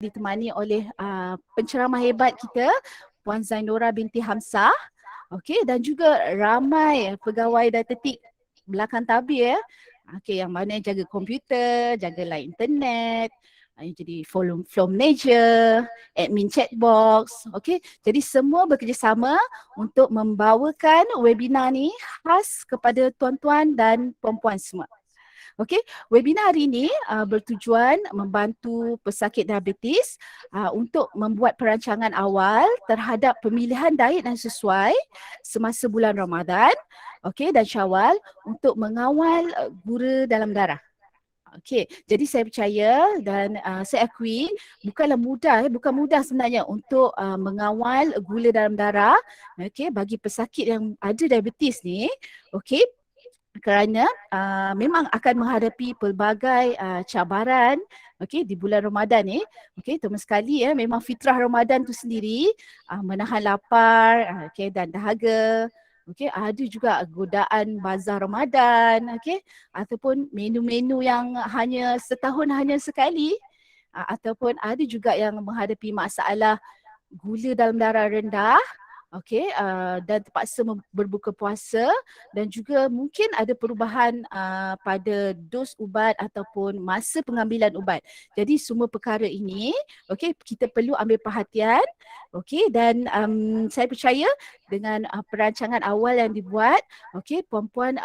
ditemani oleh penceramah hebat kita, Puan Zainora binti Hamzah. Okey, dan juga ramai pegawai dietetik belakang tabir okey, yang mana jaga komputer, jaga line internet, yang jadi flow manager, admin chatbox. Okey, jadi semua bekerjasama untuk membawakan webinar ni khas kepada tuan-tuan dan puan-puan semua. Okey, webinar hari ini bertujuan membantu pesakit diabetes untuk membuat perancangan awal terhadap pemilihan diet yang sesuai semasa bulan Ramadan, okey, dan Syawal untuk mengawal gula dalam darah. Okey, jadi saya percaya dan saya akui bukan mudah sebenarnya untuk mengawal gula dalam darah, okey, bagi pesakit yang ada diabetes ni, okey, kerana memang akan menghadapi pelbagai cabaran di bulan Ramadan ni. Terutama sekali memang fitrah Ramadan tu sendiri menahan lapar dan dahaga. Ada juga godaan bazar Ramadan ataupun menu-menu yang hanya setahun hanya sekali, ataupun ada juga yang menghadapi masalah gula dalam darah rendah, dan terpaksa berbuka puasa, dan juga mungkin ada perubahan pada dos ubat ataupun masa pengambilan ubat. Jadi semua perkara ini kita perlu ambil perhatian, dan saya percaya dengan perancangan awal yang dibuat, puan-puan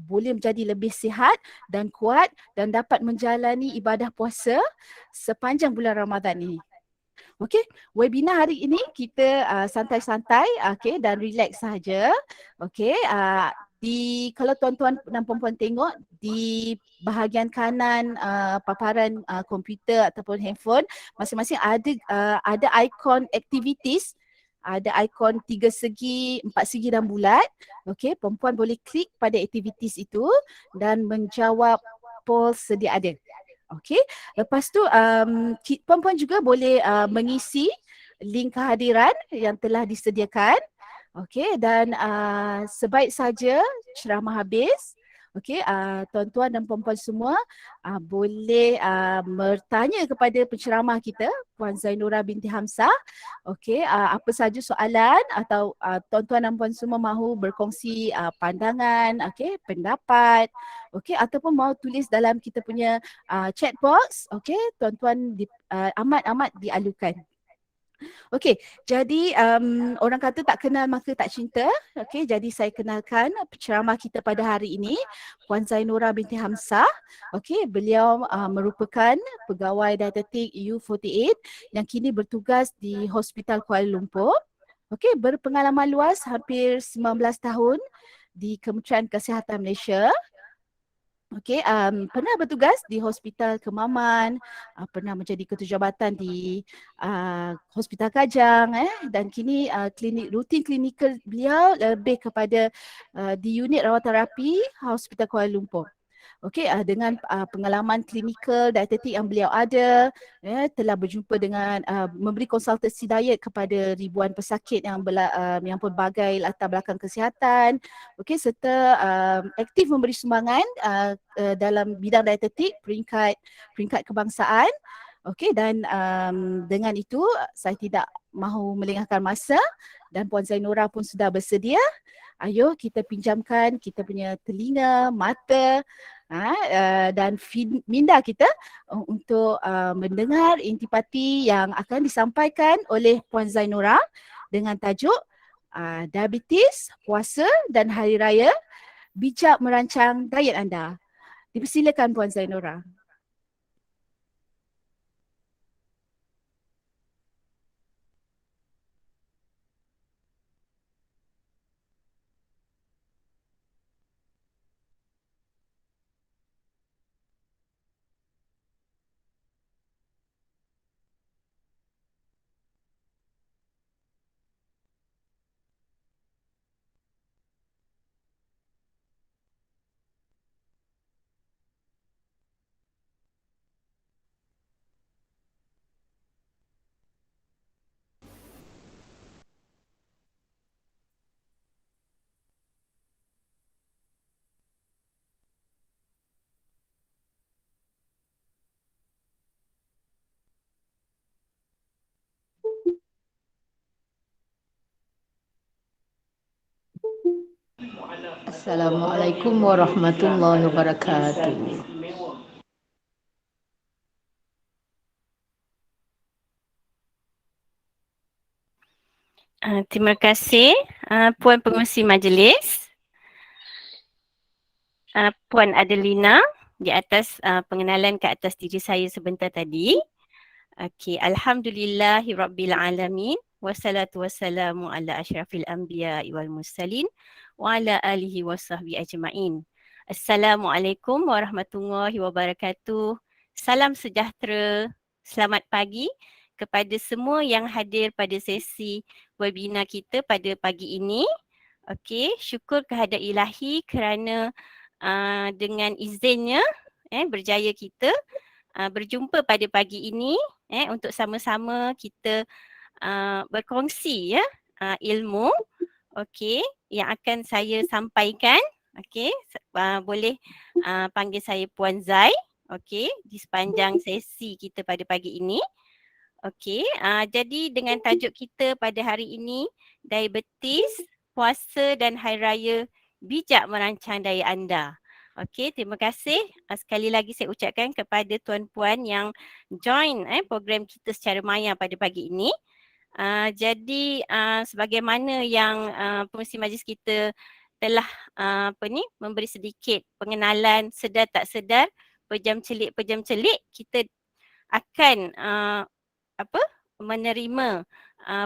boleh menjadi lebih sihat dan kuat dan dapat menjalani ibadah puasa sepanjang bulan Ramadan ini. Okey, webinar hari ini kita santai-santai dan relax saja. Okey, kalau tuan-tuan dan puan-puan tengok di bahagian kanan paparan komputer ataupun handphone, masing-masing ada ikon activities, ada ikon 3 segi, 4 segi dan bulat. Okey, puan-puan boleh klik pada activities itu dan menjawab poll sedia ada. Okey, lepas tu puan-puan juga boleh mengisi link kehadiran yang telah disediakan. Okey, dan sebaik saja ceramah habis, tuan-tuan dan puan-puan semua boleh bertanya kepada penceramah kita, Puan Zainora binti Hamzah. Okey, apa saja soalan atau tuan-tuan dan puan semua mahu berkongsi pandangan, pendapat, ataupun mahu tulis dalam kita punya chat box, tuan-tuan amat-amat dialukan. Okey, jadi orang kata tak kenal maka tak cinta. Okey, jadi saya kenalkan penceramah kita pada hari ini, Puan Zainora binti Hamzah. Okey, beliau merupakan pegawai dietetik U48 yang kini bertugas di Hospital Kuala Lumpur. Okey, berpengalaman luas hampir 19 tahun di Kementerian Kesihatan Malaysia. Okey, pernah bertugas di Hospital Kemaman, pernah menjadi ketua di Hospital Kajang, dan kini rutin klinikal beliau lebih kepada di unit rawat terapi Hospital Kuala Lumpur. Okey, dengan pengalaman klinikal dietetik yang beliau ada, telah berjumpa dengan memberi konsultasi diet kepada ribuan pesakit yang pelbagai latar belakang kesihatan, serta aktif memberi sumbangan dalam bidang dietetik peringkat kebangsaan. Okey, dan dengan itu saya tidak mahu melengahkan masa dan Puan Zainora pun sudah bersedia. Ayo kita pinjamkan kita punya telinga, mata dan minda kita untuk mendengar intipati yang akan disampaikan oleh Puan Zainora dengan tajuk Diabetes, Puasa dan Hari Raya, bijak merancang diet anda. Dipersilakan Puan Zainora. Assalamualaikum warahmatullahi wabarakatuh. Terima kasih Puan Pengerusi Majlis, Puan Adelina di atas pengenalan ke atas diri saya sebentar tadi. Okey, alhamdulillahirabbil alamin wassalatu wassalamu ala asyrafil anbiya'i wal mursalin wa ala alihi wasahbihi ajmain. Assalamualaikum warahmatullahi wabarakatuh. Salam sejahtera. Selamat pagi kepada semua yang hadir pada sesi webinar kita pada pagi ini. Okey, syukur kehadrat Ilahi kerana dengan izinnya berjaya kita berjumpa pada pagi ini untuk sama-sama kita berkongsi ilmu yang akan saya sampaikan. Boleh panggil saya Puan Zai di sepanjang sesi kita pada pagi ini. Jadi dengan tajuk kita pada hari ini, diabetes, puasa dan hari raya, bijak merancang daya anda. Terima kasih sekali lagi saya ucapkan kepada tuan-puan yang join program kita secara maya pada pagi ini. Jadi sebagaimana yang pengerusi majlis kita telah memberi sedikit pengenalan sedar tak sedar, pejam celik, kita akan menerima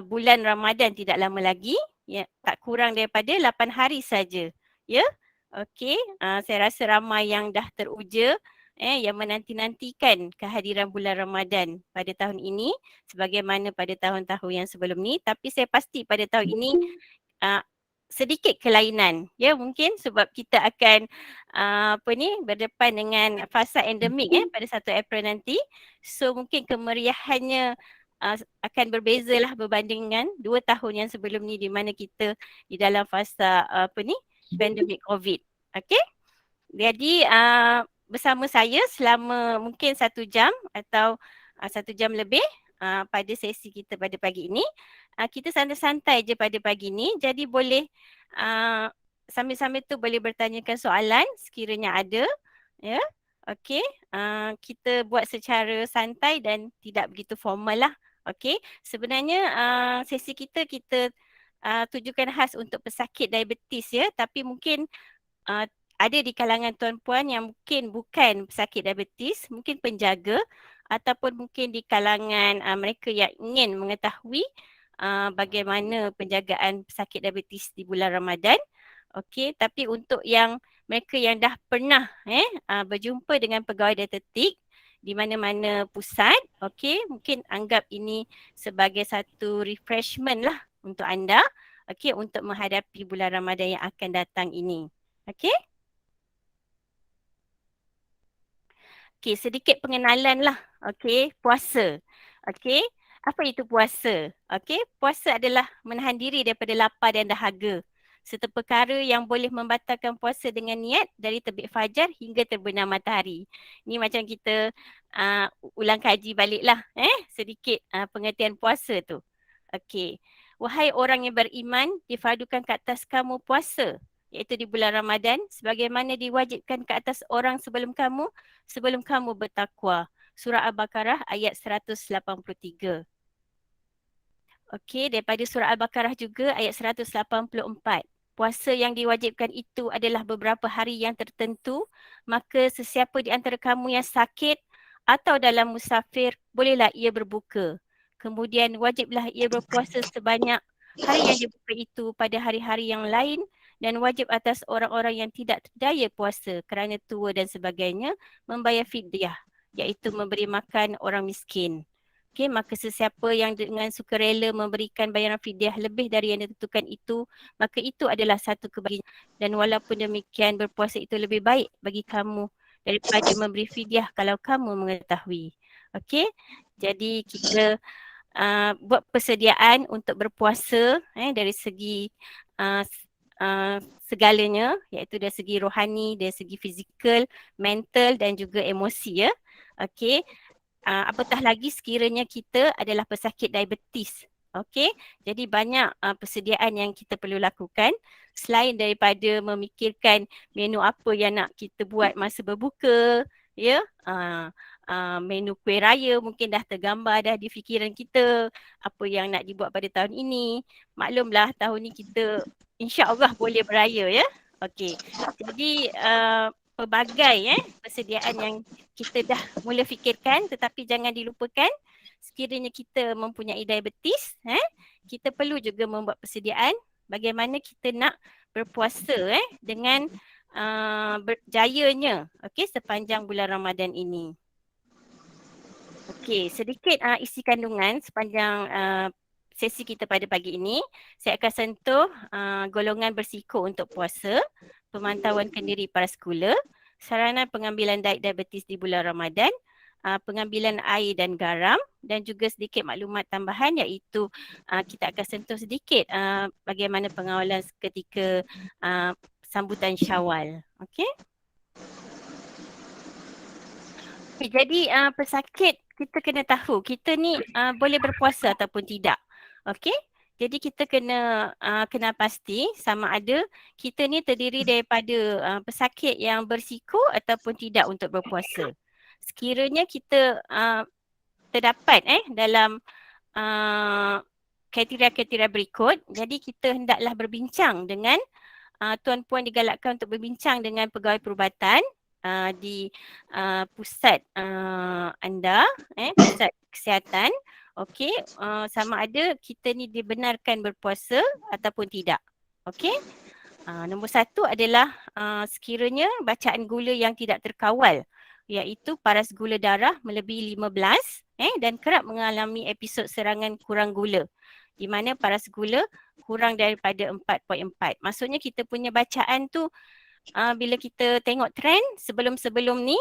bulan Ramadan tidak lama lagi, tak kurang daripada 8 hari saja. Ya. Saya rasa ramai yang dah teruja yang menanti-nantikan kehadiran bulan Ramadan pada tahun ini sebagaimana pada tahun-tahun yang sebelum ni, tapi saya pasti pada tahun ini sedikit kelainan, ya, mungkin sebab kita akan berdepan dengan fasa endemik pada 1 April nanti. So mungkin kemeriahannya akan berbeza lah berbanding dengan 2 tahun yang sebelum ni di mana kita di dalam fasa pandemik COVID. Jadi bersama saya selama mungkin 1 jam atau 1 jam lebih pada sesi kita pada pagi ini. Kita santai-santai je pada pagi ni, jadi boleh sambil-sambil tu boleh bertanyakan soalan sekiranya ada. Ya. Kita buat secara santai dan tidak begitu formal lah. Sebenarnya sesi kita tujukan khas untuk pesakit diabetes, ya, tapi mungkin ada di kalangan tuan-puan yang mungkin bukan pesakit diabetes, mungkin penjaga ataupun mungkin di kalangan mereka yang ingin mengetahui bagaimana penjagaan pesakit diabetes di bulan Ramadan. Tapi untuk yang mereka yang dah pernah berjumpa dengan pegawai dietetik di mana-mana pusat, mungkin anggap ini sebagai satu refreshment lah untuk anda, untuk menghadapi bulan Ramadan yang akan datang ini. Sedikit pengenalan lah. Puasa. Apa itu puasa? Puasa adalah menahan diri daripada lapar dan dahaga serta perkara yang boleh membatalkan puasa dengan niat dari terbit fajar hingga terbenam matahari. Ni macam kita ulang kaji baliklah sedikit pengertian puasa tu. Wahai orang yang beriman, difardukan ke atas kamu puasa, iaitu di bulan Ramadan sebagaimana diwajibkan ke atas orang sebelum kamu bertakwa. Surah Al-Baqarah ayat 183. Daripada surah Al-Baqarah juga ayat 184. Puasa yang diwajibkan itu adalah beberapa hari yang tertentu, maka sesiapa di antara kamu yang sakit atau dalam musafir, bolehlah ia berbuka. Kemudian wajiblah ia berpuasa sebanyak hari yang dibuka itu pada hari-hari yang lain, dan wajib atas orang-orang yang tidak berdaya puasa kerana tua dan sebagainya membayar fidyah, iaitu memberi makan orang miskin. Maka sesiapa yang dengan sukarela memberikan bayaran fidyah lebih dari yang ditentukan itu, maka itu adalah satu kebaikan. Dan walaupun demikian, berpuasa itu lebih baik bagi kamu daripada memberi fidyah kalau kamu mengetahui. Jadi kita buat persediaan untuk berpuasa dari segi segalanya, iaitu dari segi rohani, dari segi fizikal, mental dan juga emosi, ya. Apatah lagi sekiranya kita adalah pesakit diabetes. Okey, jadi banyak persediaan yang kita perlu lakukan selain daripada memikirkan menu apa yang nak kita buat masa berbuka, ya. Menu kuih raya mungkin dah tergambar dah di fikiran kita apa yang nak dibuat pada tahun ini. Maklumlah tahun ni kita insya-Allah boleh beraya, ya. Okey. Jadi pelbagai persediaan yang kita dah mula fikirkan, tetapi jangan dilupakan sekiranya kita mempunyai diabetes, kita perlu juga membuat persediaan bagaimana kita nak berpuasa dengan berjayanya, okey, sepanjang bulan Ramadan ini. Okey, sedikit isi kandungan sepanjang sesi kita pada pagi ini. Saya akan sentuh golongan bersiko untuk puasa, pemantauan kendiri para skula, saranan pengambilan diet diabetes di bulan Ramadan, pengambilan air dan garam, dan juga sedikit maklumat tambahan iaitu kita akan sentuh sedikit bagaimana pengawalan ketika sambutan Syawal. Okey. Jadi pesakit kita kena tahu kita ni boleh berpuasa ataupun tidak. Okey? Jadi kita kena pasti sama ada kita ni terdiri daripada pesakit yang bersiko ataupun tidak untuk berpuasa. Sekiranya kita terdapat dalam kriteria-kriteria berikut, jadi kita hendaklah berbincang dengan tuan-puan digalakkan untuk berbincang dengan pegawai perubatan di pusat anda, pusat kesihatan. Okey, sama ada kita ni dibenarkan berpuasa ataupun tidak. Okey. Nombor satu adalah sekiranya bacaan gula yang tidak terkawal, iaitu paras gula darah melebihi 15 dan kerap mengalami episod serangan kurang gula, di mana paras gula kurang daripada 4.4. Maksudnya kita punya bacaan tu bila kita tengok trend sebelum-sebelum ni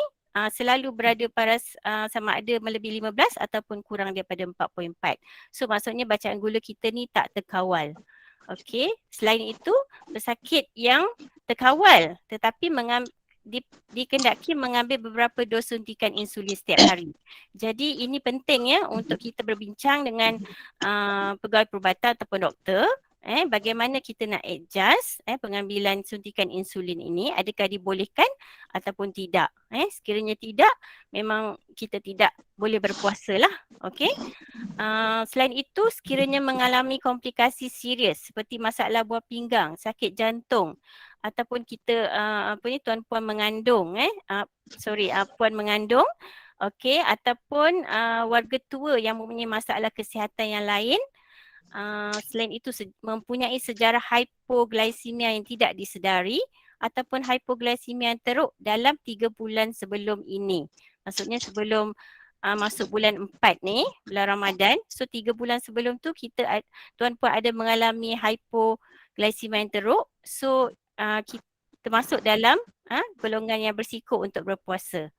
selalu berada paras sama ada melebihi 15 ataupun kurang daripada 4.4. So maksudnya bacaan gula kita ni tak terkawal. Okey, selain itu pesakit yang terkawal tetapi dikendaki mengambil beberapa dos suntikan insulin setiap hari. Jadi ini penting untuk kita berbincang dengan pegawai perubatan ataupun doktor bagaimana kita nak adjust pengambilan suntikan insulin ini, adakah dibolehkan ataupun tidak. Sekiranya tidak, memang kita tidak boleh berpuasa lah. Okey. Selain itu, sekiranya mengalami komplikasi serius seperti masalah buah pinggang, sakit jantung, ataupun kita tuan-puan mengandung puan mengandung, okey, ataupun warga tua yang mempunyai masalah kesihatan yang lain. Selain itu mempunyai sejarah hypoglycemia yang tidak disedari ataupun hypoglycemia yang teruk dalam 3 bulan sebelum ini. Maksudnya sebelum masuk bulan 4 ni, bulan Ramadan. So 3 bulan sebelum tu kita tuan-puan ada mengalami hypoglycemia yang teruk. So kita masuk dalam golongan yang bersiko untuk berpuasa.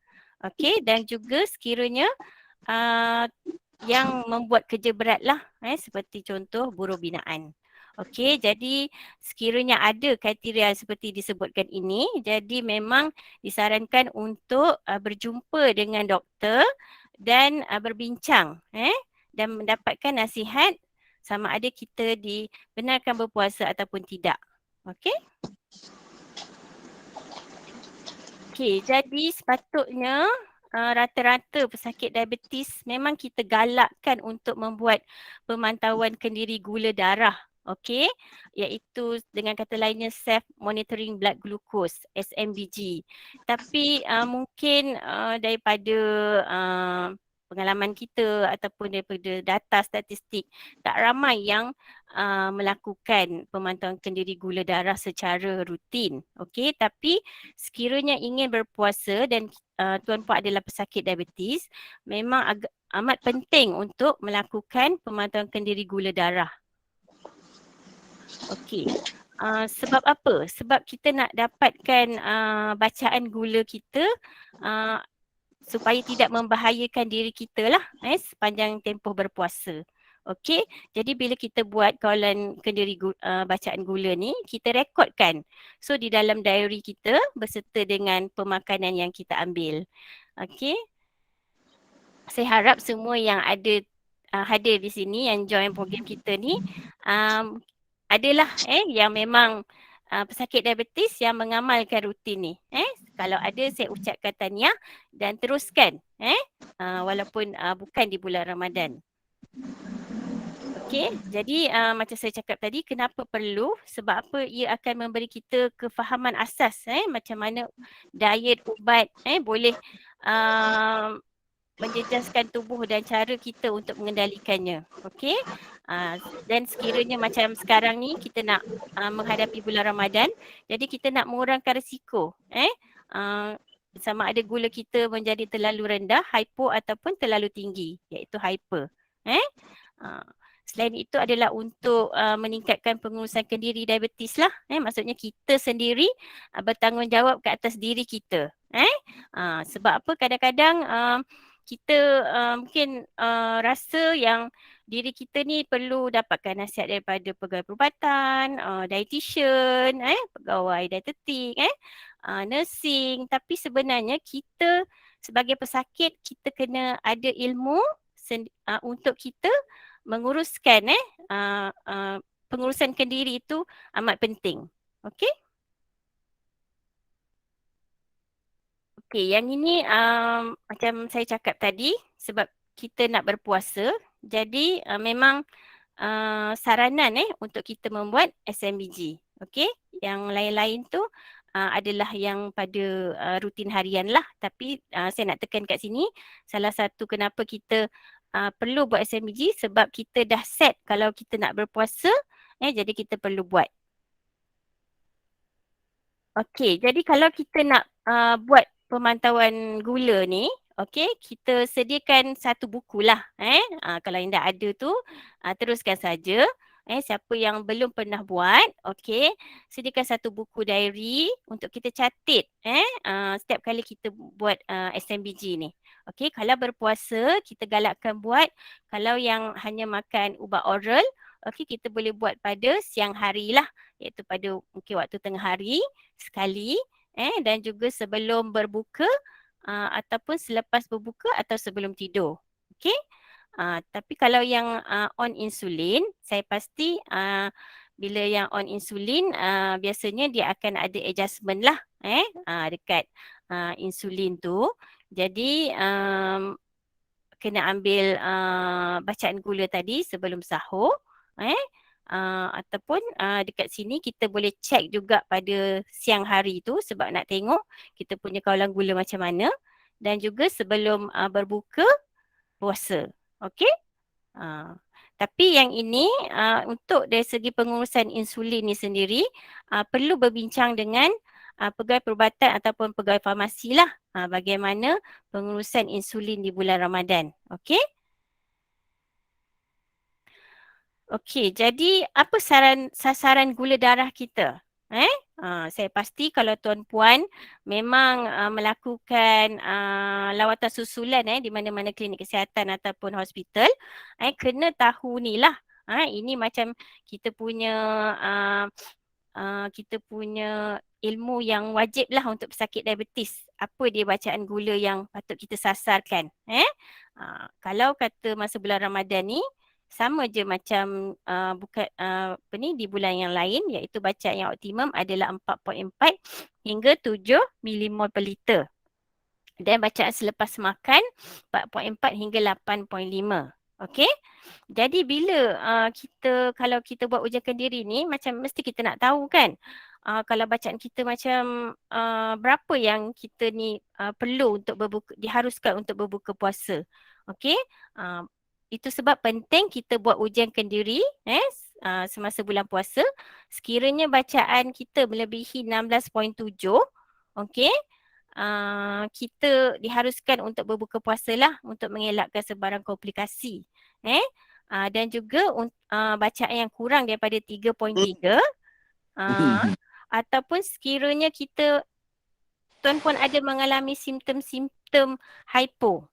Okey, dan juga sekiranya yang membuat kerja berat lah seperti contoh buruh binaan. Okey, jadi sekiranya ada kriteria seperti disebutkan ini, jadi memang disarankan untuk berjumpa dengan doktor dan berbincang dan mendapatkan nasihat sama ada kita dibenarkan berpuasa ataupun tidak. Okey? Okey, jadi sepatutnya rata-rata pesakit diabetes memang kita galakkan untuk membuat pemantauan kendiri gula darah, okey, iaitu dengan kata lainnya self monitoring blood glucose SMBG. Tapi mungkin daripada pengalaman kita ataupun daripada data statistik tak ramai yang melakukan pemantauan kendiri gula darah secara rutin. Okey, tapi sekiranya ingin berpuasa dan tuan-puan adalah pesakit diabetes, memang amat penting untuk melakukan pemantauan kendiri gula darah. Okey. Sebab apa? Sebab kita nak dapatkan bacaan gula kita supaya tidak membahayakan diri kita lah sepanjang tempoh berpuasa. Okey, jadi bila kita buat kawalan kendiri bacaan gula ni, kita rekodkan. So di dalam diary kita berserta dengan pemakanan yang kita ambil. Okey. Saya harap semua yang ada hadir di sini, yang join program kita ni, adalah yang memang pesakit diabetes yang mengamalkan rutin ni. Kalau ada, saya ucapkan tahniah dan teruskan walaupun bukan di bulan Ramadan. Okey, jadi macam saya cakap tadi, kenapa perlu? Sebab apa? Ia akan memberi kita kefahaman asas macam mana diet, ubat boleh menjejaskan tubuh dan cara kita untuk mengendalikannya. Okey. Dan sekiranya macam sekarang ni kita nak menghadapi bulan Ramadan, jadi kita nak mengurangkan risiko sama ada gula kita menjadi terlalu rendah, hypo ataupun terlalu tinggi, iaitu hyper. Selain itu adalah untuk meningkatkan pengurusan kendiri diabetes lah. Maksudnya kita sendiri bertanggungjawab ke atas diri kita. Sebab apa? Kadang-kadang kita mungkin rasa yang diri kita ni perlu dapatkan nasihat daripada pegawai perubatan, dietitian, pegawai dietetik, nursing. Tapi sebenarnya kita sebagai pesakit, kita kena ada ilmu untuk kita menguruskan pengurusan kendiri itu amat penting. Okey? Okey, yang ini macam saya cakap tadi, sebab kita nak berpuasa, jadi memang saranan untuk kita membuat SMBG. Okey? Yang lain-lain tu adalah yang pada rutin harian lah. Tapi saya nak tekan kat sini, salah satu kenapa kita perlu buat SMBG sebab kita dah set kalau kita nak berpuasa, jadi kita perlu buat. Okey, jadi kalau kita nak buat pemantauan gula ni, okey, kita sediakan satu buku lah. Kalau yang dah ada tu, teruskan saja. Siapa yang belum pernah buat, okey, sediakan satu buku diary untuk kita catat setiap kali kita buat SMBG ni. Okey, kalau berpuasa, kita galakkan buat. Kalau yang hanya makan ubat oral, okey, kita boleh buat pada siang hari lah, iaitu pada mungkin waktu tengah hari sekali, dan juga sebelum berbuka ataupun selepas berbuka atau sebelum tidur. Okey? Tapi kalau yang on insulin, saya pasti bila yang on insulin biasanya dia akan ada adjustment lah dekat insulin tu. Jadi kena ambil bacaan gula tadi sebelum sahur. Ataupun dekat sini kita boleh check juga pada siang hari tu sebab nak tengok kita punya kawalan gula macam mana, dan juga sebelum berbuka puasa. Okey? Tapi yang ini untuk dari segi pengurusan insulin ni sendiri perlu berbincang dengan pegawai perubatan ataupun pegawai farmasi lah bagaimana pengurusan insulin di bulan Ramadan. Okey? Okey, jadi apa sasaran gula darah kita? Saya pasti kalau tuan-puan memang melakukan lawatan susulan di mana-mana klinik kesihatan ataupun hospital, kena tahu ni lah. Ini macam kita punya ilmu yang wajib lah untuk pesakit diabetes. Apa dia bacaan gula yang patut kita sasarkan? Kalau kata masa bulan Ramadan ni, sama je macam di bulan yang lain, iaitu bacaan yang optimum adalah 4.4 hingga 7 milimol per liter. Dan bacaan selepas makan 4.4 hingga 8.5. Okey? Jadi bila kalau kita buat ujian kendiri ni, macam mesti kita nak tahu kan, kalau bacaan kita macam berapa yang kita ni perlu untuk diharuskan untuk berbuka puasa. Okey? Itu sebab penting kita buat ujian kendiri semasa bulan puasa. Sekiranya bacaan kita melebihi 16.7, okey, kita diharuskan untuk berbuka puasa lah untuk mengelakkan sebarang komplikasi. Dan juga bacaan yang kurang daripada 3.3 ataupun sekiranya tuan-puan ada mengalami simptom-simptom hypo,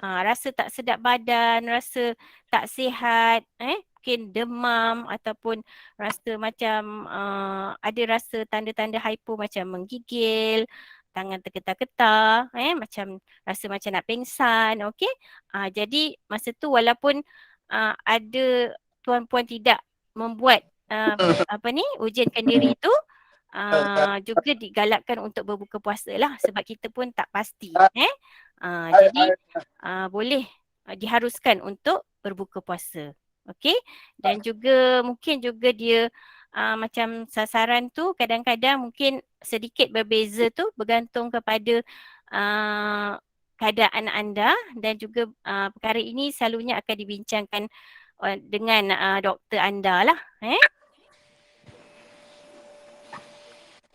rasa tak sedap badan, rasa tak sihat, mungkin demam ataupun rasa macam ada rasa tanda-tanda hypo macam menggigil, tangan tergetar-getar, macam rasa macam nak pengsan, okey. Jadi masa tu walaupun ada tuan-puan tidak membuat ujiankan diri tu, juga digalakkan untuk berbuka puasa lah sebab kita pun tak pasti. Jadi boleh diharuskan untuk berbuka puasa. Okey. Dan juga mungkin juga dia macam sasaran tu kadang-kadang mungkin sedikit berbeza tu bergantung kepada keadaan anda dan juga perkara ini selalunya akan dibincangkan dengan doktor anda lah.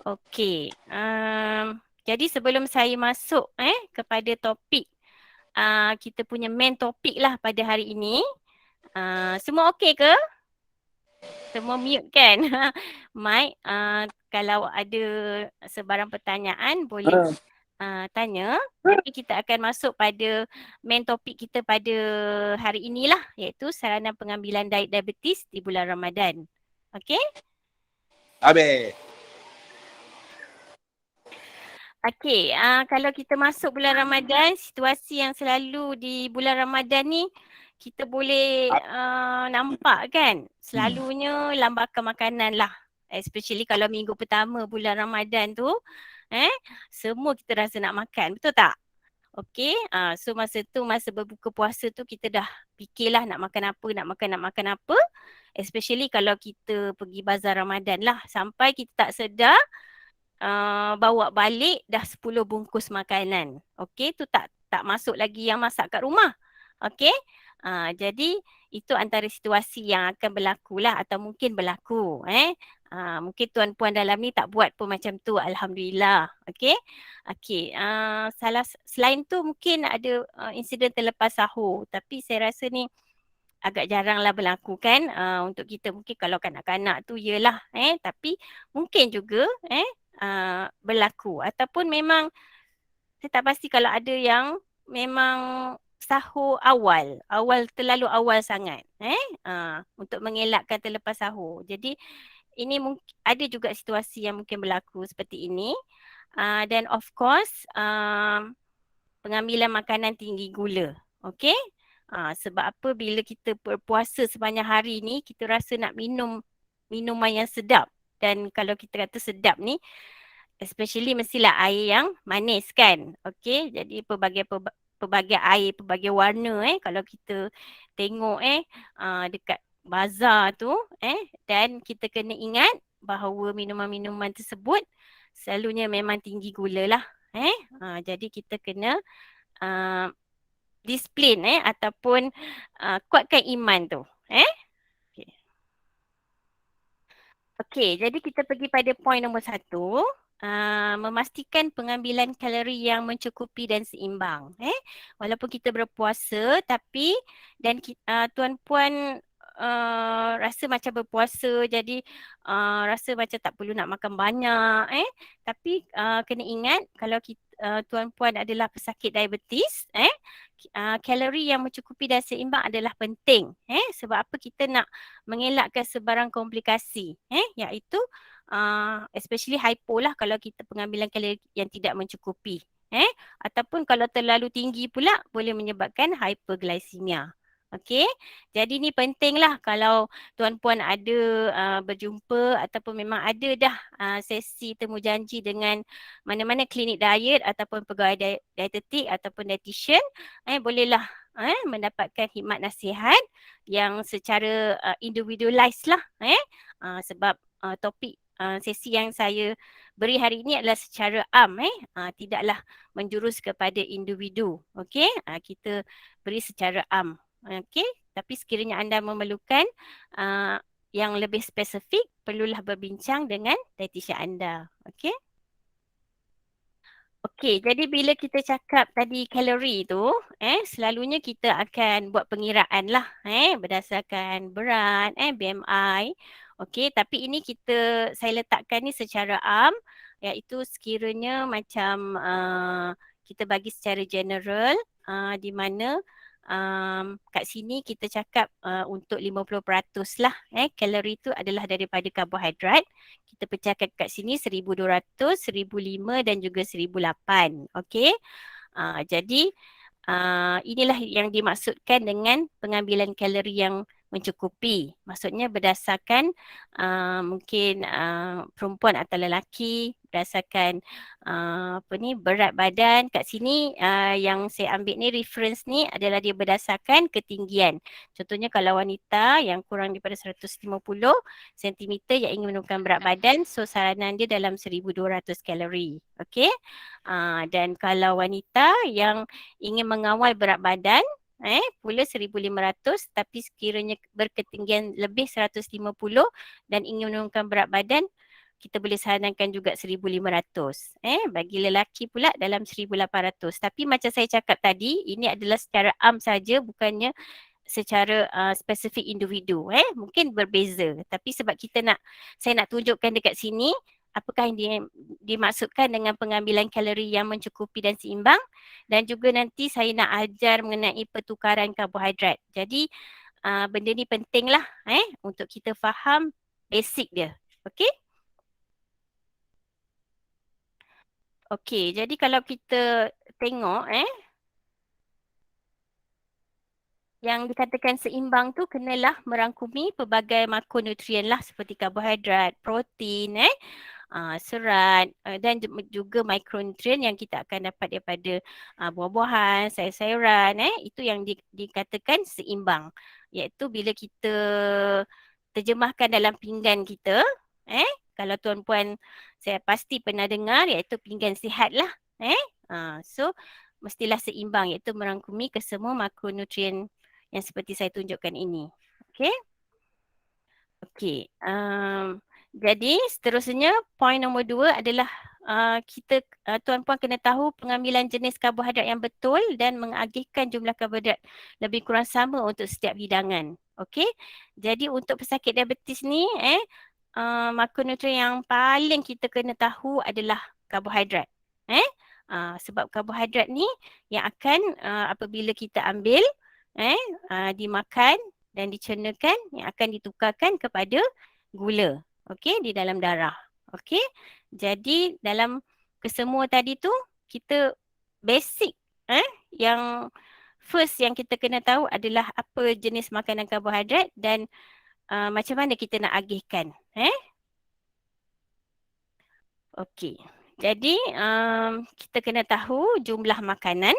Okey. Jadi sebelum saya masuk kepada topik kita punya main topik lah pada hari ini. Semua okey ke? Semua mute kan? Mike, kalau ada sebarang pertanyaan boleh tanya. Jadi kita akan masuk pada main topik kita pada hari inilah, iaitu saranan pengambilan diet diabetes di bulan Ramadan. Okey? Habis. Okey, kalau kita masuk bulan Ramadan, situasi yang selalu di bulan Ramadan ni kita boleh nampak kan, selalunya lambakan makanan lah. Especially kalau minggu pertama bulan Ramadan tu, semua kita rasa nak makan, betul tak? Okey, so masa tu, masa berbuka puasa tu kita dah fikirlah nak makan apa. Especially kalau kita pergi bazar Ramadan lah, sampai kita tak sedar bawa balik dah 10 bungkus makanan. Okey, tu tak masuk lagi yang masak kat rumah. Okey. Jadi itu antara situasi yang akan berlaku lah atau mungkin berlaku. Mungkin tuan-puan dalam ni tak buat pun macam tu, alhamdulillah. Okey. Okey, selain tu mungkin ada insiden terlepas sahur, tapi saya rasa ni agak jaranglah berlaku kan untuk kita. Mungkin kalau kanak-kanak tu yelah, tapi mungkin juga berlaku ataupun memang saya tak pasti kalau ada yang memang sahur awal terlalu awal sangat untuk mengelakkan terlepas sahur. Jadi ini mungkin ada juga situasi yang mungkin berlaku seperti ini. Dan of course pengambilan makanan tinggi gula. Okey? Sebab apa, bila kita berpuasa sepanjang hari ni kita rasa nak minum minuman yang sedap. Dan kalau kita kata sedap ni, especially mestilah air yang manis kan. Okey, jadi pelbagai air, pelbagai warna kalau kita tengok dekat bazar tu dan kita kena ingat bahawa minuman-minuman tersebut selalunya memang tinggi gula lah. Jadi kita kena disiplin ataupun kuatkan iman tu. Okey, jadi kita pergi pada poin nombor 1. Memastikan pengambilan kalori yang mencukupi dan seimbang. Walaupun kita berpuasa tapi dan tuan-puan rasa macam berpuasa jadi rasa macam tak perlu nak makan banyak. Tapi kena ingat kalau tuan-puan adalah pesakit diabetes, kalori yang mencukupi dan seimbang adalah penting. Sebab apa, kita nak mengelakkan sebarang komplikasi, iaitu especially hypo lah kalau kita pengambilan kalori yang tidak mencukupi. Ataupun kalau terlalu tinggi pula boleh menyebabkan hyperglycemia. Okey, jadi ni penting lah kalau tuan-puan ada berjumpa ataupun memang ada dah sesi temu janji dengan mana-mana klinik diet ataupun pegawai dietetik ataupun dietitian, bolehlah mendapatkan khidmat nasihat yang secara individualized lah. Sebab topik sesi yang saya beri hari ini adalah secara am, tidaklah menjurus kepada individu. Okey, kita beri secara am. Okey, tapi sekiranya anda memerlukan yang lebih spesifik, perlulah berbincang dengan dietitian anda. Okey. Okey, jadi bila kita cakap tadi kalori tu, selalunya kita akan buat pengiraan lah, berdasarkan berat, BMI. Okey, tapi ini saya letakkan ni secara am, iaitu sekiranya macam kita bagi secara general, di mana kat sini kita cakap untuk 50% lah. Kalori tu adalah daripada karbohidrat. Kita pecahkan kat sini 1200, 1005 dan juga 1008. Okey. Jadi inilah yang dimaksudkan dengan pengambilan kalori yang mencukupi. Maksudnya berdasarkan mungkin perempuan atau lelaki, berdasarkan berat badan. Kat sini yang saya ambil ni reference ni adalah dia berdasarkan ketinggian. Contohnya kalau wanita yang kurang daripada 150 cm yang ingin menurunkan berat badan, so saranan dia dalam 1200 kalori. Okey. Dan kalau wanita yang ingin mengawal berat badan pula 1500 tapi sekiranya berketinggian lebih 150 dan ingin menurunkan berat badan, kita boleh sarankan juga 1500. Bagi lelaki pula dalam 1800. Tapi macam saya cakap tadi, ini adalah secara am saja, bukannya secara spesifik individu. Mungkin berbeza. Tapi sebab saya nak tunjukkan dekat sini apakah yang dimaksudkan dengan pengambilan kalori yang mencukupi dan seimbang, dan juga nanti saya nak ajar mengenai pertukaran karbohidrat. Jadi benda ni penting lah untuk kita faham basic dia. Okey? Okey, jadi kalau kita tengok yang dikatakan seimbang tu kenalah merangkumi pelbagai makronutrien lah seperti karbohidrat, protein, serat dan juga mikronutrien yang kita akan dapat daripada buah-buahan, sayur-sayuran. Itu yang dikatakan seimbang. Iaitu bila kita terjemahkan dalam pinggan kita, kalau tuan-puan saya pasti pernah dengar, iaitu pinggan sihat lah. So mestilah seimbang, iaitu merangkumi kesemua makronutrien yang seperti saya tunjukkan ini. Okey. Okey. Jadi seterusnya poin nombor 2 adalah kita tuan-puan kena tahu pengambilan jenis karbohidrat yang betul dan mengagihkan jumlah karbohidrat lebih kurang sama untuk setiap hidangan. Okey. Jadi untuk pesakit diabetes ni makronutrien yang paling kita kena tahu adalah karbohidrat. Sebab karbohidrat ni yang akan apabila kita ambil dimakan dan dicernakan, yang akan ditukarkan kepada gula, okey, di dalam darah. Okey. Jadi dalam kesemua tadi tu kita basic yang first yang kita kena tahu adalah apa jenis makanan karbohidrat dan macam mana kita nak agihkan. Okey. Jadi kita kena tahu jumlah makanan.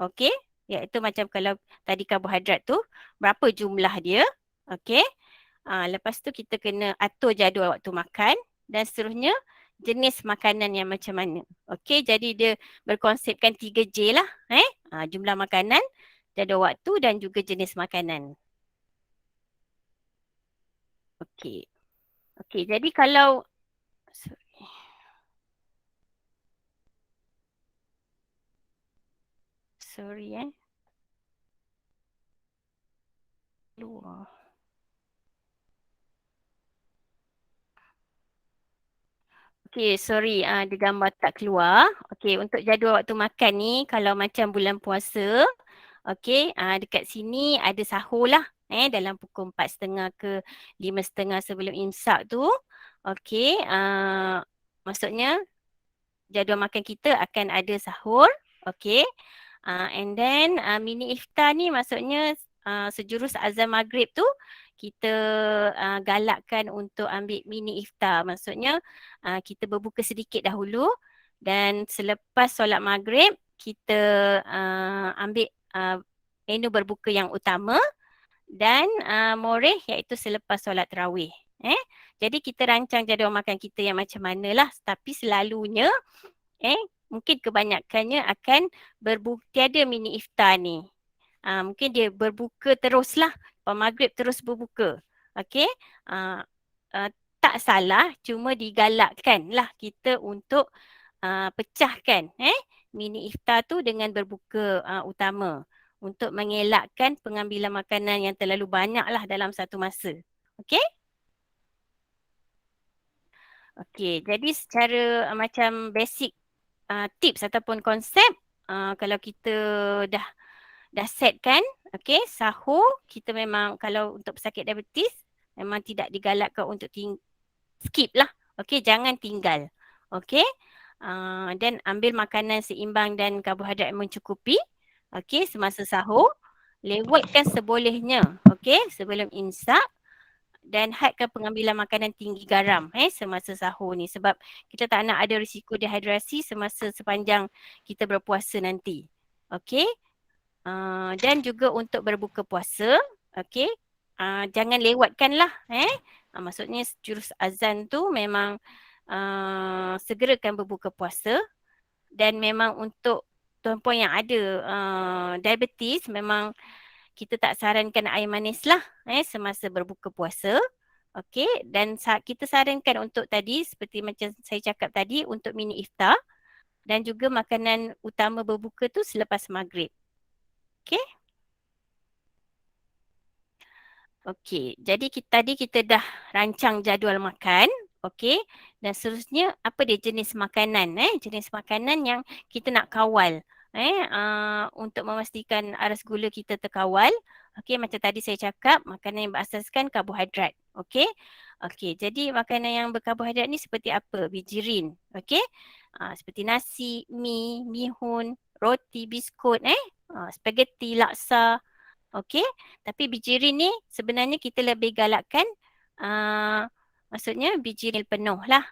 Okey. Iaitu macam kalau tadi karbohidrat tu, berapa jumlah dia. Okey. Lepas tu kita kena atur jadual waktu makan dan seterusnya jenis makanan yang macam mana. Okey, jadi dia berkonsepkan 3J lah. Jumlah makanan, jadual waktu dan juga jenis makanan. Okey. Okey, jadi kalau sorry luar. Okey, sorry dia gambar tak keluar. Okey, untuk jadual waktu makan ni kalau macam bulan puasa, okey, dekat sini ada sahur lah dalam pukul 4.30 ke 5.30 sebelum imsak tu. Okey, maksudnya jadual makan kita akan ada sahur. Okey. And then mini iftar ni maksudnya sejurus azan maghrib tu kita galakkan untuk ambil mini iftar. Maksudnya kita berbuka sedikit dahulu dan selepas solat maghrib kita ambil menu berbuka yang utama dan moreh iaitu selepas solat tarawih. Jadi kita rancang jadual makan kita yang macam manalah, tapi selalunya mungkin kebanyakannya akan tiada mini iftar ni. Mungkin dia berbuka teruslah, lepas maghrib terus berbuka. Okey. Tak salah, cuma digalakkan lah kita untuk pecahkan mini iftar tu dengan berbuka utama untuk mengelakkan pengambilan makanan yang terlalu banyak lah dalam satu masa. Okey? Okey, jadi secara macam basic tips ataupun konsep, kalau kita dah dah set kan? Okey, sahur kita memang kalau untuk pesakit diabetes memang tidak digalakkan untuk skip lah. Okey, jangan tinggal. Okey. Dan ambil makanan seimbang dan karbohidrat yang mencukupi. Okey, semasa sahur. Lewatkan sebolehnya. Okey, sebelum imsak. Dan hadkan pengambilan makanan tinggi garam semasa sahur ni. Sebab kita tak nak ada risiko dehidrasi semasa sepanjang kita berpuasa nanti. Okey. Dan juga untuk berbuka puasa. Okey. Jangan lewatkanlah. Maksudnya jurus azan tu memang segerakan berbuka puasa. Dan memang untuk tuan-puan yang ada diabetes memang kita tak sarankan air manis lah semasa berbuka puasa. Okey, dan kita sarankan untuk tadi seperti macam saya cakap tadi untuk mini iftar dan juga makanan utama berbuka tu selepas maghrib. Okey. Okey, jadi tadi kita dah rancang jadual makan. Okey, dan seterusnya apa dia jenis makanan jenis makanan yang kita nak kawal untuk memastikan aras gula kita terkawal. Okey, macam tadi saya cakap makanan yang berasaskan karbohidrat. Okey. Okey, jadi makanan yang berkarbohidrat ni seperti apa? Bijirin. Okey. Seperti nasi, mi, mihun, roti, biskut spaghetti, laksa. Okey, tapi bijirin ni sebenarnya kita lebih galakkan maksudnya bijirin penuh lah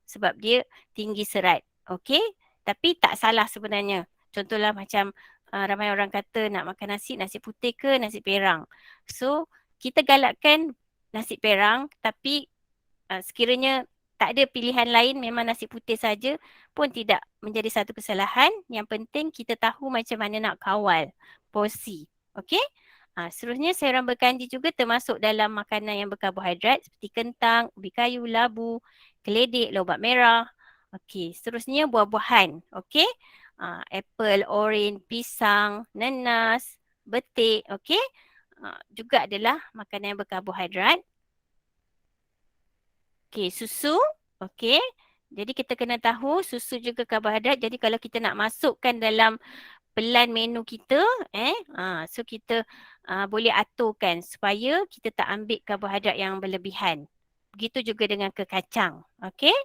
sebab dia tinggi serat. Okey, tapi tak salah sebenarnya. Contohlah macam ramai orang kata nak makan nasi putih ke nasi perang. So, kita galakkan nasi perang tapi sekiranya tak ada pilihan lain memang nasi putih saja pun tidak menjadi satu kesalahan. Yang penting kita tahu macam mana nak kawal porsi. Okey? Seterusnya sayuran berkanji juga termasuk dalam makanan yang berkarbohidrat seperti kentang, ubi kayu, labu, keledek, lobak merah. Okey, seterusnya buah-buahan. Okey? Apple, orange, pisang, nanas, betik. Okey? Juga adalah makanan yang berkarbohidrat. Okey, susu. Okey. Jadi kita kena tahu susu juga karbohidrat. Jadi kalau kita nak masukkan dalam pelan menu kita, so kita boleh aturkan supaya kita tak ambil karbohidrat yang berlebihan. Begitu juga dengan kekacang. Okey.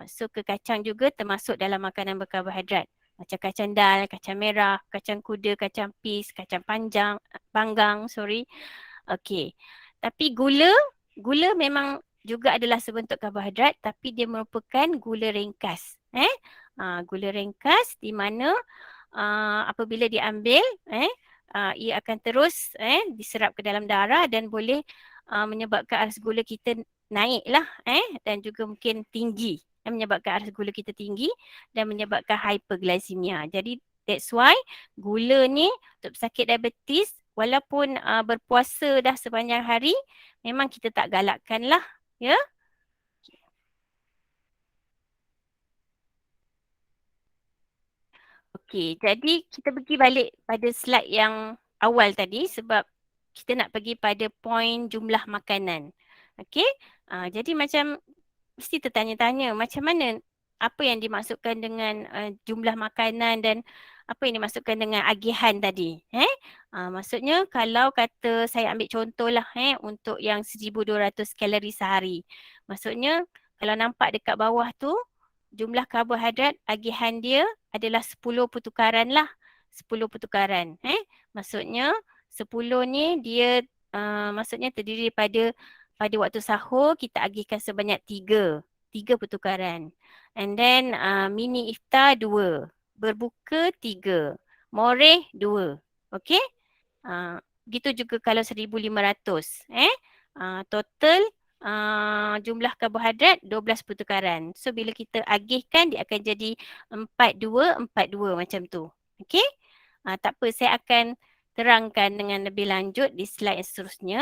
So kekacang juga termasuk dalam makanan berkarbohidrat. Macam kacang dal, kacang merah, kacang kuda, kacang pis, kacang panggang. Okey. Tapi gula memang juga adalah sebentuk karbohidrat tapi dia merupakan gula ringkas. Gula ringkas di mana apabila diambil ia akan terus diserap ke dalam darah dan boleh menyebabkan aras gula kita naiklah dan juga mungkin tinggi. Menyebabkan aras gula kita tinggi dan menyebabkan hyperglycemia. Jadi that's why gula ni untuk pesakit diabetes walaupun berpuasa dah sepanjang hari memang kita tak galakkan lah. Ya. Okey, jadi kita pergi balik pada slide yang awal tadi sebab kita nak pergi pada poin jumlah makanan. Okey, jadi macam mesti tertanya-tanya macam mana apa yang dimaksudkan dengan jumlah makanan dan apa yang dimaksudkan dengan agihan tadi. Maksudnya kalau kata saya ambil contohlah untuk yang 1200 kalori sehari. Maksudnya kalau nampak dekat bawah tu jumlah karbohidrat agihan dia adalah 10 pertukaran lah. 10 pertukaran. Maksudnya 10 ni dia maksudnya terdiri pada waktu sahur kita agihkan sebanyak 3 pertukaran. And then mini iftar 2. Berbuka 3. Moreh 2. Okey? Begitu juga kalau 1500. Total jumlah karbohidrat 12 pertukaran. So bila kita agihkan dia akan jadi 4242 macam tu. Okey? Tak apa, saya akan terangkan dengan lebih lanjut di slide yang seterusnya.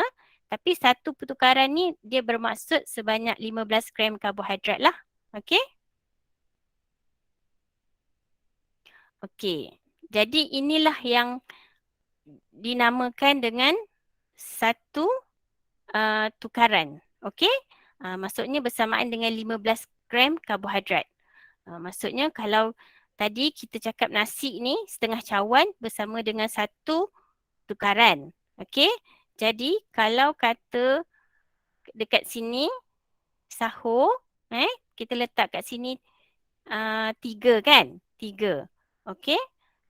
Tapi satu pertukaran ni dia bermaksud sebanyak 15 gram karbohidrat lah. Okey? Okey. Jadi inilah yang dinamakan dengan satu tukaran. Okey? Maksudnya bersamaan dengan 15 gram karbohidrat. Maksudnya kalau tadi kita cakap nasi ni setengah cawan bersama dengan satu tukaran. Okey. Jadi kalau kata dekat sini sahur, kita letak kat sini 3 kan? 3. Okey.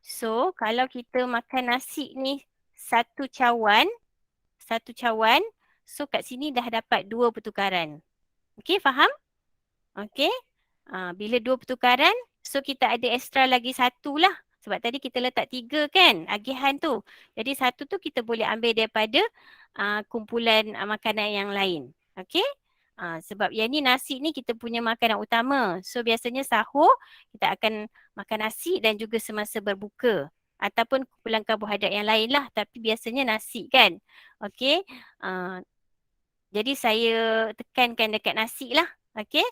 So kalau kita makan nasi ni satu cawan, so kat sini dah dapat 2 pertukaran. Okey, faham? Okey. Bila 2 pertukaran, so kita ada extra lagi 1 lah. Sebab tadi kita letak 3 kan, agihan tu. Jadi 1 tu kita boleh ambil daripada kumpulan makanan yang lain. Okey? Sebab yang ni nasi ni kita punya makanan utama. So biasanya sahur kita akan makan nasi dan juga semasa berbuka. Ataupun kumpulan karbohidrat yang lain lah. Tapi biasanya nasi kan. Okey? Jadi saya tekankan dekat nasi lah. Okey?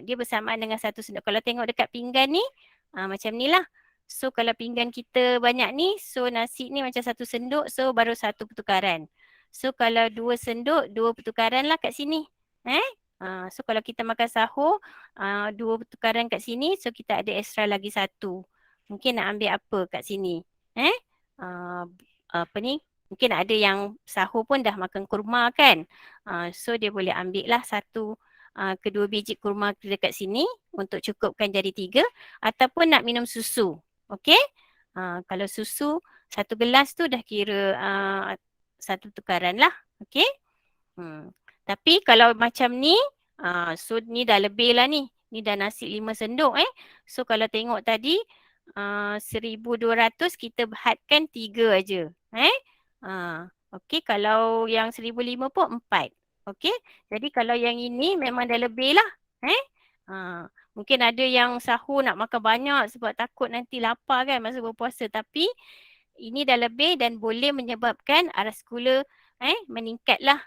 Dia bersamaan dengan satu sendok. Kalau tengok dekat pinggan ni, macam ni lah. So kalau pinggan kita banyak ni, so nasi ni macam satu sendok, so baru satu pertukaran. So kalau 2 sendok, 2 pertukaran lah kat sini. So kalau kita makan sahur, 2 pertukaran kat sini, so kita ada extra lagi 1. Mungkin nak ambil apa kat sini? Apa ni? Mungkin ada yang sahur pun dah makan kurma kan? So dia boleh ambil lah 1 kedua biji kurma dekat sini untuk cukupkan jadi 3. Ataupun nak minum susu. Okey? Kalau susu 1 gelas tu dah kira 1 tukaran lah. Okey? Tapi kalau macam ni, so ni dah lebih lah ni. Ni dah nasi 5 sendok So kalau tengok tadi 1,200 kita hadkan 3 aja. Okey, kalau yang 1,005 pun 4. Okey, jadi kalau yang ini memang dah lebih lah. Mungkin ada yang sahur nak makan banyak sebab takut nanti lapar kan masa berpuasa. Tapi ini dah lebih dan boleh menyebabkan aras gula meningkat lah.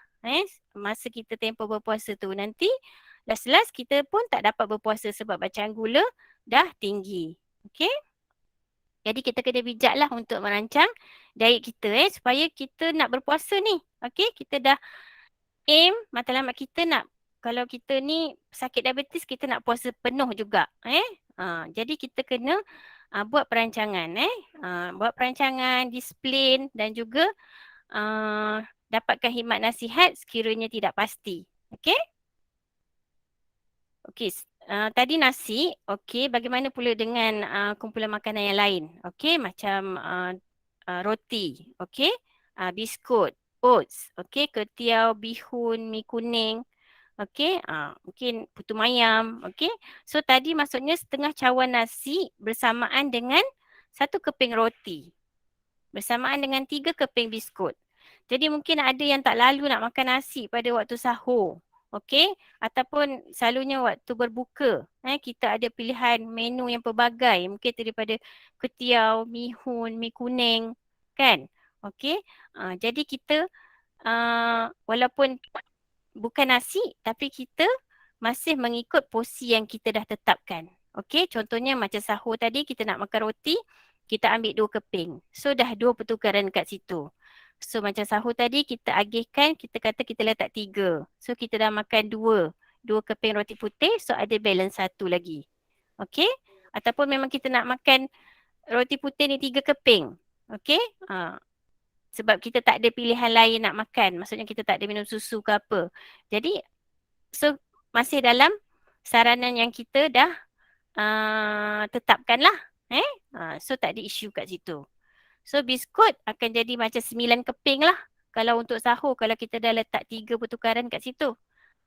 Masa kita tempoh berpuasa tu. Nanti last kita pun tak dapat berpuasa sebab bacaan gula dah tinggi. Okey. Jadi kita kena bijak lah untuk merancang diet kita supaya kita nak berpuasa ni. Okey, kita dah aim matlamat kita nak, kalau kita ni sakit diabetes kita nak puasa penuh juga. Jadi kita kena buat perancangan. Buat perancangan, disiplin dan juga dapatkan khidmat nasihat sekiranya tidak pasti. Okey? Okey, tadi nasi. Okey, bagaimana pula dengan kumpulan makanan yang lain? Okey, macam roti. Okey, biskut, oats. Okey, ketiau, bihun, mi kuning. Okey, mungkin putu mayam. Okey, so tadi maksudnya setengah cawan nasi bersamaan dengan 1 keping roti. Bersamaan dengan 3 keping biskut. Jadi mungkin ada yang tak lalu nak makan nasi pada waktu sahur. Okey, ataupun selalunya waktu berbuka. Kita ada pilihan menu yang pelbagai. Mungkin daripada ketiau, mihun, mi kuning. Kan? Okey, jadi kita walaupun bukan nasi tapi kita masih mengikut porsi yang kita dah tetapkan. Okey, contohnya macam sahur tadi kita nak makan roti, kita ambil 2 keping. So dah 2 pertukaran kat situ. So macam sahur tadi kita agihkan, kita kata kita letak 3. So kita dah makan 2 keping roti putih, so ada balance 1 lagi. Okey? Ataupun memang kita nak makan roti putih ni 3 keping. Okey? Sebab kita tak ada pilihan lain nak makan. Maksudnya kita tak ada minum susu ke apa. Jadi, so masih dalam saranan yang kita dah tetapkan lah. So tak ada isu kat situ. So biskut akan jadi macam 9 keping lah. Kalau untuk sahur, kalau kita dah letak 3 pertukaran kat situ.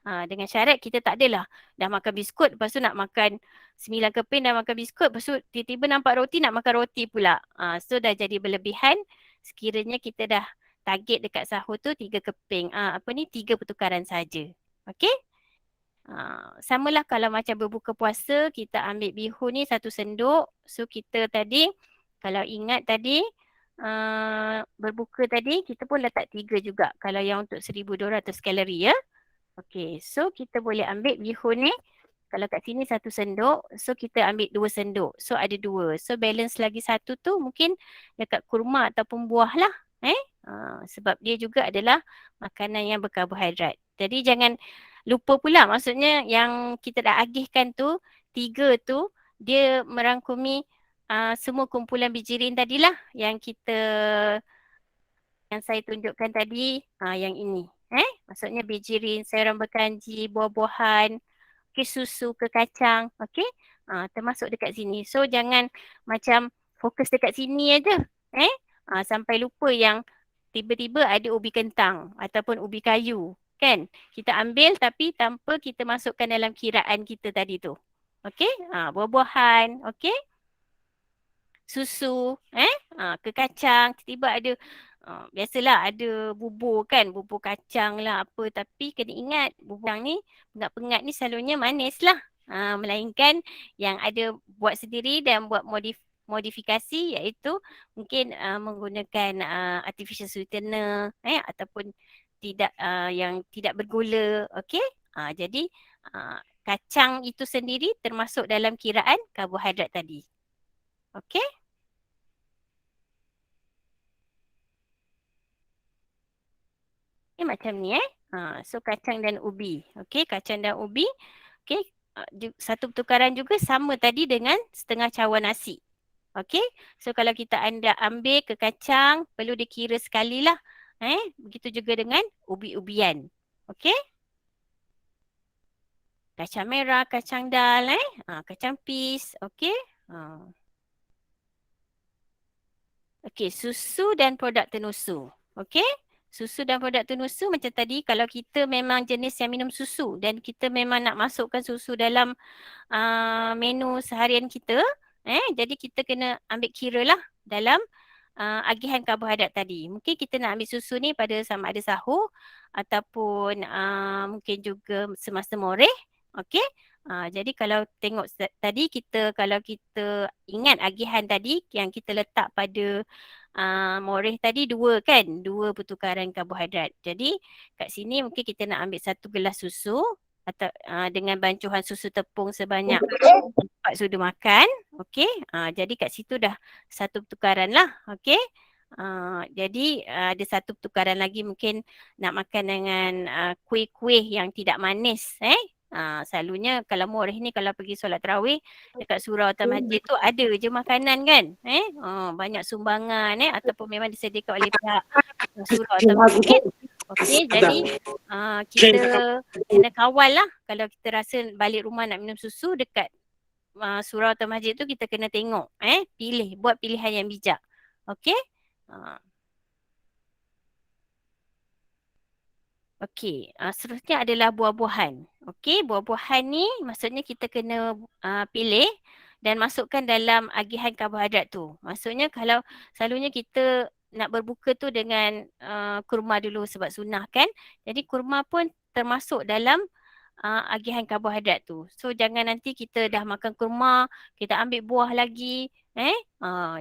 Dengan syarat kita tak adalah dah makan biskut, lepas tu nak makan 9 keping dah makan biskut, lepas tu tiba-tiba nampak roti nak makan roti pula. So dah jadi berlebihan sekiranya kita dah target dekat sahur tu 3 keping. 3 pertukaran saja. Okey? Samalah kalau macam berbuka puasa, kita ambil bihun ni 1 sendok. So kita tadi, kalau ingat tadi, berbuka tadi, kita pun letak 3 juga. Kalau yang untuk 1,200 kalori ya. Okey, so kita boleh ambil bihun ni. Kalau kat sini 1 sendok, so kita ambil 2 sendok. So ada 2. So balance lagi 1 tu mungkin dekat kurma ataupun buah lah. Sebab dia juga adalah makanan yang berkarbohidrat. Jadi jangan lupa pula, maksudnya yang kita dah agihkan tu, 3 tu dia merangkumi semua kumpulan bijirin tadilah yang saya tunjukkan tadi, yang ini. Maksudnya bijirin, sayuran berkanji, buah-buahan, susu ke kacang, okey? Termasuk dekat sini. So jangan macam fokus dekat sini aja. Sampai lupa yang tiba-tiba ada ubi kentang ataupun ubi kayu, kan? Kita ambil tapi tanpa kita masukkan dalam kiraan kita tadi tu. Okey? Buah-buahan, okey? Susu, ke kacang, tiba-tiba ada biasalah ada bubur kan, bubur kacang lah apa, tapi kena ingat bubur ni, pengat-pengat ni selalunya manis lah. Melainkan yang ada buat sendiri dan buat modifikasi iaitu mungkin menggunakan artificial sweetener ataupun tidak yang tidak bergula, okey? Jadi kacang itu sendiri termasuk dalam kiraan karbohidrat tadi. Okey? Macam ni so kacang dan ubi. Okey, kacang dan ubi. Okey, satu pertukaran juga sama tadi dengan setengah cawan nasi. Okey, so kalau anda ambil ke kacang, perlu dikira sekali lah. Begitu juga dengan ubi-ubian. Okey. Kacang merah, kacang dal, kacang pis. Okey. Okey, susu dan produk tenusu. Okey. Susu dan produk tenusu macam tadi, kalau kita memang jenis yang minum susu dan kita memang nak masukkan susu dalam menu seharian kita, jadi kita kena ambil kira lah dalam agihan karbohidrat tadi. Mungkin kita nak ambil susu ni pada sama ada sahur ataupun mungkin juga semasa moreh. Okey. Jadi kalau tengok tadi kalau kita ingat agihan tadi yang kita letak pada moreh tadi dua pertukaran karbohidrat. Jadi kat sini mungkin kita nak ambil 1 gelas susu atau dengan bancuhan susu tepung sebanyak 4 sudu makan. Okey. Jadi kat situ dah satu pertukaran lah. Okey. Jadi ada satu pertukaran lagi mungkin nak makan dengan kuih-kuih yang tidak manis. Selalunya kalau moreh ni kalau pergi solat tarawih dekat surau atau masjid tu ada je makanan kan. Banyak sumbangan ataupun memang disediakan oleh pihak surau atau masjid. Okey, jadi kita kena kawal lah kalau kita rasa balik rumah nak minum susu dekat surau atau masjid tu, kita kena tengok, buat pilihan yang bijak. Okey. Okey, seterusnya adalah buah-buahan. Okey, buah-buahan ni maksudnya kita kena pilih dan masukkan dalam agihan karbohidrat tu. Maksudnya kalau selalunya kita nak berbuka tu dengan kurma dulu sebab sunnah kan. Jadi kurma pun termasuk dalam agihan karbohidrat tu. So jangan nanti kita dah makan kurma, kita ambil buah lagi.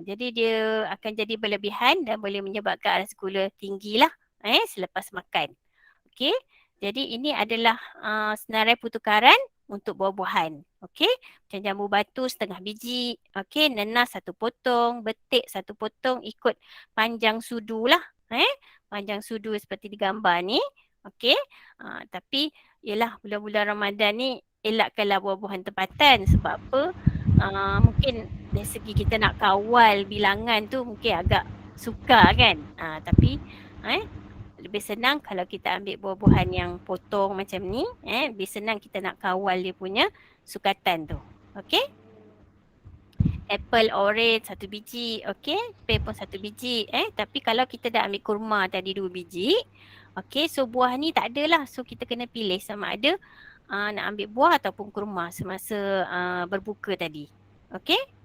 Jadi dia akan jadi berlebihan dan boleh menyebabkan aras gula tinggi lah selepas makan. Okey, jadi ini adalah senarai pertukaran untuk buah-buahan. Okey, macam jambu batu setengah biji, okey, nanas 1 potong, betik 1 potong ikut panjang sudu lah. Panjang sudu seperti di gambar ni. Okey, tapi ialah bulan-bulan Ramadan ni elakkanlah buah-buahan tempatan sebab apa? Mungkin dari segi kita nak kawal bilangan tu mungkin agak sukar kan. Tapi lebih senang kalau kita ambil buah-buahan yang potong macam ni, lebih senang kita nak kawal dia punya sukatan tu. Okey? Apple, orange 1 biji, okey? Pear pun 1 biji, tapi kalau kita dah ambil kurma tadi 2 biji, okey, so buah ni tak adalah. So kita kena pilih sama ada nak ambil buah ataupun kurma semasa berbuka tadi. Okey?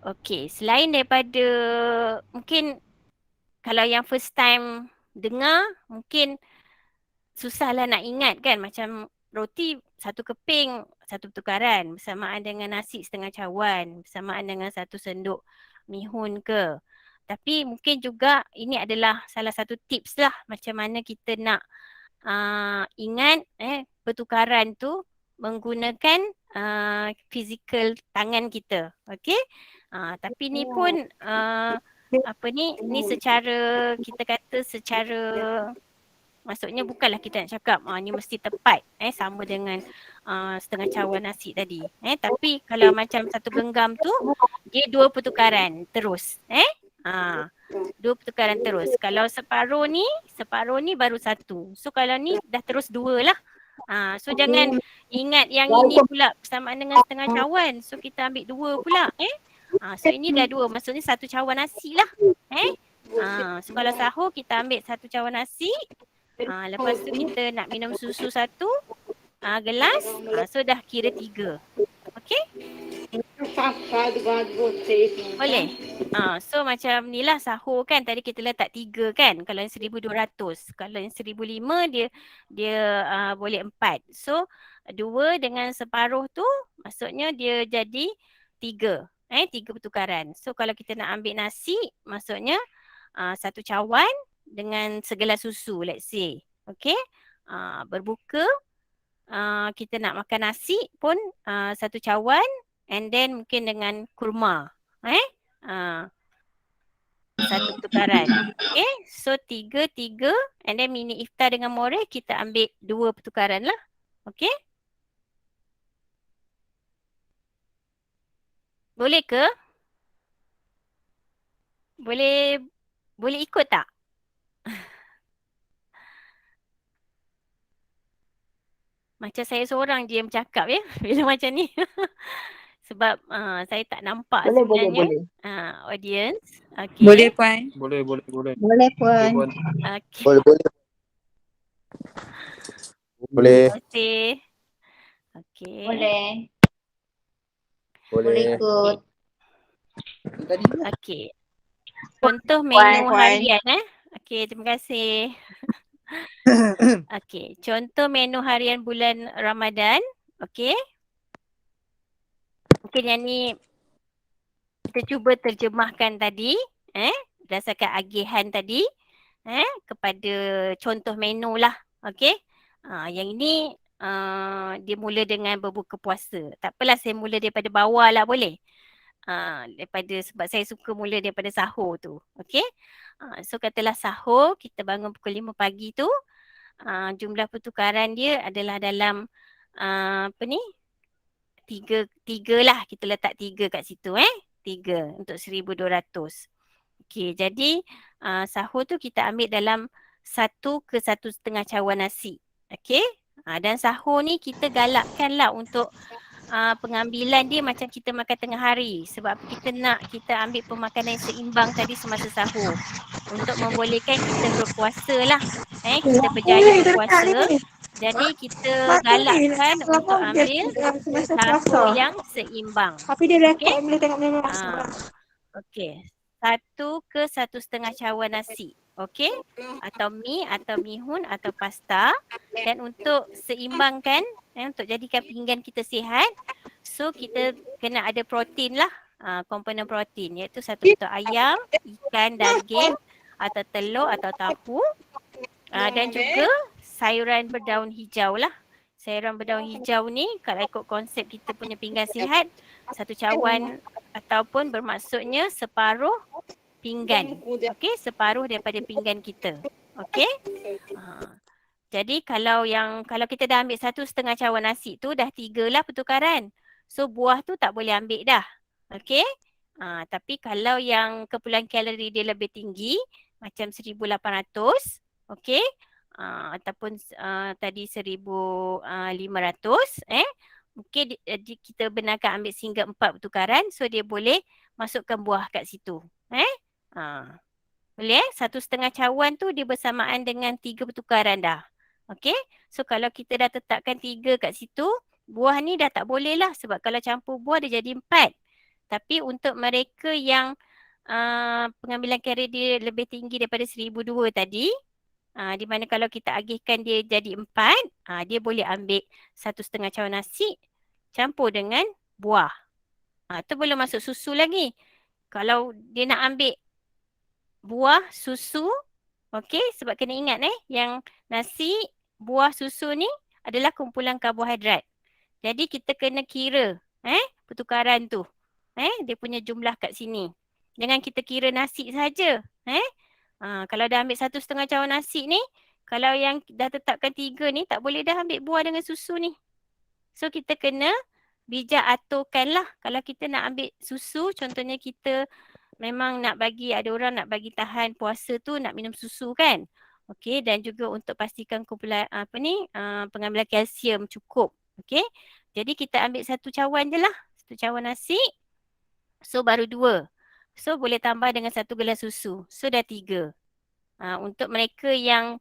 Okey, selain daripada mungkin kalau yang first time dengar mungkin susahlah nak ingat kan, macam roti 1 keping 1 pertukaran bersamaan dengan nasi setengah cawan bersamaan dengan 1 sendok mihun ke. Tapi mungkin juga ini adalah salah satu tips lah macam mana kita nak ingat pertukaran tu menggunakan fizikal tangan kita. Okey? Tapi ni pun ni secara kita kata secara Maksudnya bukanlah kita nak cakap ni mesti tepat sama dengan setengah cawan nasi tadi. Tapi kalau macam satu genggam tu dia 2 pertukaran terus. Dua pertukaran terus. Kalau separuh ni baru 1. So kalau ni dah terus 2 lah. So jangan ingat yang ini pula bersamaan dengan setengah cawan. So kita ambil 2 pula. So ini dah 2. Maksudnya 1 cawan nasi lah. So kalau sahur kita ambil 1 cawan nasi. Lepas tu kita nak minum susu 1 gelas. So dah kira 3. Okay? Boleh? So macam ni lah sahur kan. Tadi kita letak 3 kan. Kalau yang 1,200. Kalau yang 1,500 dia boleh 4. So 2 dengan separuh tu maksudnya dia jadi 3. 3 pertukaran. So kalau kita nak ambil nasi maksudnya 1 cawan dengan segelas susu let's say. Okay. Berbuka kita nak makan nasi pun 1 cawan and then mungkin dengan kurma. 1 pertukaran. Okay. So 3 and then mini iftar dengan moreh kita ambil 2 pertukaran lah. Okay. Boleh ke? Boleh ikut tak? Macam saya seorang je yang bercakap ya bila macam ni. Sebab saya tak nampak sebenarnya audience. Okay. Boleh Puan. Boleh. Boleh Puan. Okay. Boleh. Terima kasih. Okay. Boleh ikut. Okay. Contoh menu harian Okay, terima kasih. Okay, contoh menu harian bulan Ramadan. Okay. Mungkin yang ni kita cuba terjemahkan tadi. Berdasarkan agihan tadi. Kepada contoh menu lah. Okay. Yang ini dia mula dengan berbuka puasa. Tak apalah saya mula daripada bawah lah boleh. Sebab saya suka mula daripada sahur tu. Okay. So katalah sahur kita bangun pukul 5 pagi tu. Jumlah pertukaran dia adalah dalam tiga lah. Kita letak 3 kat situ 3 untuk 1,200. Okay, jadi sahur tu kita ambil dalam 1 ke 1,5 cawan nasi. Okay. Dan sahur ni kita galakkanlah untuk pengambilan dia macam kita makan tengah hari. Sebab kita ambil pemakanan yang seimbang tadi semasa sahur. Untuk membolehkan kita berpuasa lah. Kita berjaya berpuasa. Jadi kita galakkan untuk ambil sahur yang seimbang. Tapi dia rekod boleh tengok memang Okey. 1 ke 1,5 cawan nasi. Okey. Atau mi atau mihun atau pasta. Dan untuk seimbangkan, untuk jadikan pinggan kita sihat. So kita kena ada protein lah. Komponen protein iaitu 1 butir ayam, ikan, daging atau telur atau tahu. Dan juga sayuran berdaun hijau lah. Sayuran berdaun hijau ni kalau ikut konsep kita punya pinggan sihat, 1 cawan ataupun bermaksudnya separuh pinggan. Okey, separuh daripada pinggan kita. Okey. Jadi kalau kita dah ambil 1,5 cawan nasi tu dah 3 lah pertukaran. So buah tu tak boleh ambil dah. Okey. Tapi kalau yang keperluan kalori dia lebih tinggi macam 1,800, okey. Ataupun tadi 1,500 mungkin kita benarkan ambil sehingga 4 pertukaran. So dia boleh masukkan buah kat situ. Boleh 1,5 cawan tu dia bersamaan dengan 3 pertukaran dah. Okey. So kalau kita dah tetapkan 3 kat situ, buah ni dah tak boleh lah. Sebab kalau campur buah dia jadi 4. Tapi untuk mereka yang pengambilan kalori dia lebih tinggi daripada 1,200 tadi, di mana kalau kita agihkan dia jadi 4, dia boleh ambil 1,5 cawan nasi campur dengan buah. Tu belum masuk susu lagi. Kalau dia nak ambil buah, susu, okey, sebab kena ingat yang nasi, buah, susu ni adalah kumpulan karbohidrat. Jadi kita kena kira pertukaran tu. Dia punya jumlah kat sini. Jangan kita kira nasi saja. Kalau dah ambil 1,5 cawan nasi ni, Kalau yang dah tetapkan 3 ni tak boleh dah ambil buah dengan susu ni. So kita kena bijak aturkan lah. Kalau kita nak ambil susu, contohnya kita memang nak bagi, ada orang nak bagi tahan puasa tu nak minum susu kan. Okey, dan juga untuk pastikan kumpulan pengambilan kalsium cukup. Okey. Jadi kita ambil 1 cawan je lah. 1 cawan nasi. So baru 2. So boleh tambah dengan 1 gelas susu. So dah 3. Untuk mereka yang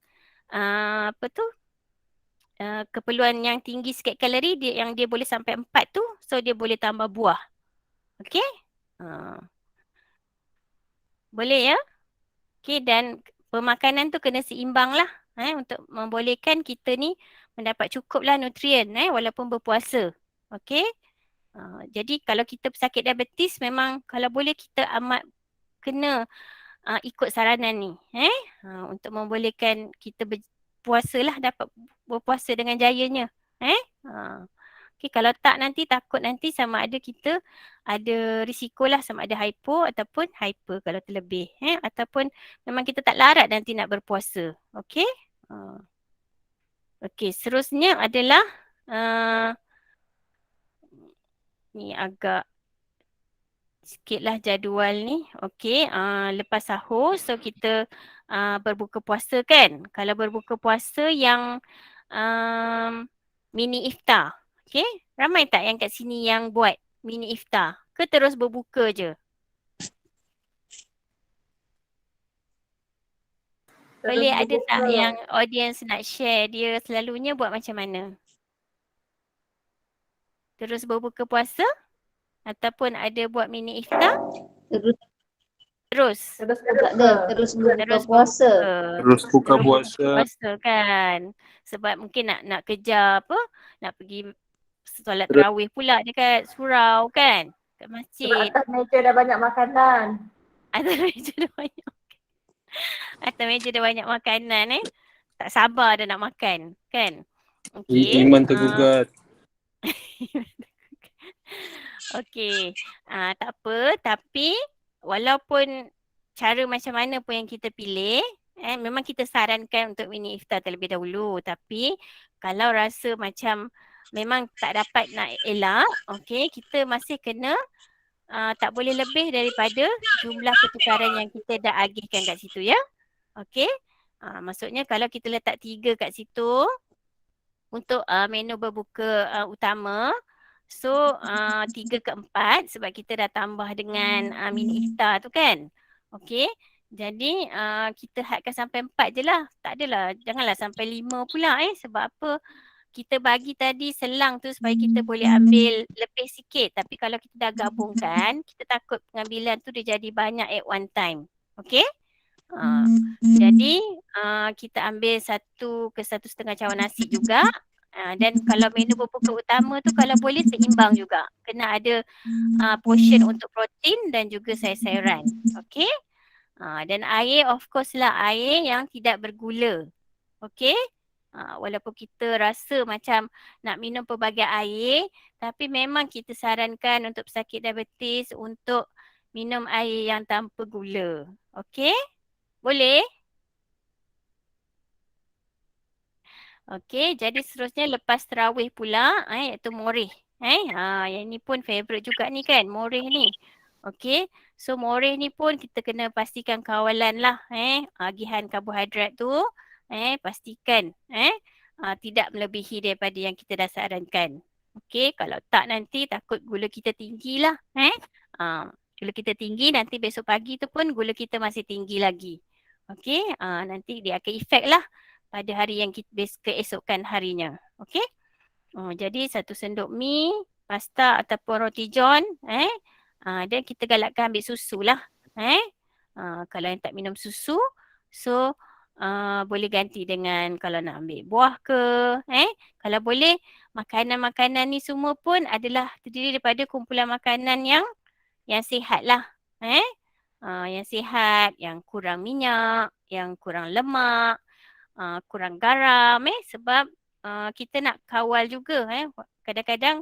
keperluan yang tinggi sikit kalori, yang dia boleh sampai 4 tu, so dia boleh tambah buah. Okey? Boleh ya? Okey, dan pemakanan tu kena seimbang lah untuk membolehkan kita ni mendapat cukup lah nutrien walaupun berpuasa. Okey? Jadi kalau kita pesakit diabetes, memang kalau boleh kita amat kena ikut saranan ni untuk membolehkan kita berpuasa lah, dapat berpuasa dengan jayanya. Okay, kalau tak nanti takut nanti sama ada kita ada risiko lah, sama ada hypo ataupun hyper kalau terlebih ataupun memang kita tak larat nanti nak berpuasa. Okay. Okay, seterusnya adalah ni agak sikitlah jadual ni. Okey, lepas sahur so kita berbuka puasa kan. Kalau berbuka puasa yang mini iftar. Okey, ramai tak yang kat sini yang buat mini iftar? Ke terus berbuka je? Boleh ada tak yang audience nak share dia selalunya buat macam mana? Terus berbuka puasa? Ataupun ada buat mini iftar? Terus Terus buka puasa. Terus buka puasa. puasa kan. Sebab mungkin nak kejar nak pergi solat tarawih pula dekat surau kan. Kat masjid. Sebab atas meja dah banyak makanan. Atas meja dah banyak makanan Tak sabar dah nak makan kan. Okey. Iman tergugat. Okey. Tak apa, tapi walaupun cara macam mana pun yang kita pilih, memang kita sarankan untuk mini iftar terlebih dahulu. Tapi kalau rasa macam memang tak dapat nak elak, okey, kita masih kena tak boleh lebih daripada jumlah pertukaran yang kita dah agihkan kat situ ya. Okey. Maksudnya kalau kita letak 3 kat situ untuk menu berbuka utama, so 3 ke 4 sebab kita dah tambah dengan mini iftar tu kan. Okey. Jadi kita hadkan sampai 4 je lah. Tak adalah, janganlah sampai 5 pula sebab apa? Kita bagi tadi selang tu supaya kita boleh ambil lebih sikit. Tapi kalau kita dah gabungkan, kita takut pengambilan tu dia jadi banyak at one time. Okey? Jadi kita ambil 1 ke 1,5 cawan nasi juga. Dan kalau menu berbuka utama tu kalau boleh seimbang juga. Kena ada portion untuk protein dan juga sayur-sayuran. Okey? Dan air, of course lah, air yang tidak bergula. Okey? Walaupun kita rasa macam nak minum pelbagai air, tapi memang kita sarankan untuk pesakit diabetes untuk minum air yang tanpa gula. Okey? Boleh? Okey, jadi seterusnya lepas tarawih pula iaitu moreh. Yang ni pun favorite juga ni kan, moreh ni. Okey, so moreh ni pun kita kena pastikan kawalan lah agihan karbohidrat tu pastikan tidak melebihi daripada yang kita dah sarankan. Okey, kalau tak nanti takut gula kita tinggi lah. Gula kita tinggi nanti besok pagi tu pun gula kita masih tinggi lagi. Okey, nanti dia akan efek lah pada hari yang kita keesokan harinya. Okey. Jadi 1 sendok mi, pasta ataupun roti john dan kita galakkan ambil susu lah. Kalau yang tak minum susu, so boleh ganti dengan kalau nak ambil buah ke. Kalau boleh makanan-makanan ni semua pun adalah terdiri daripada kumpulan makanan yang sihat lah. Yang sihat, yang kurang minyak, yang kurang lemak, kurang garam sebab kita nak kawal juga kadang-kadang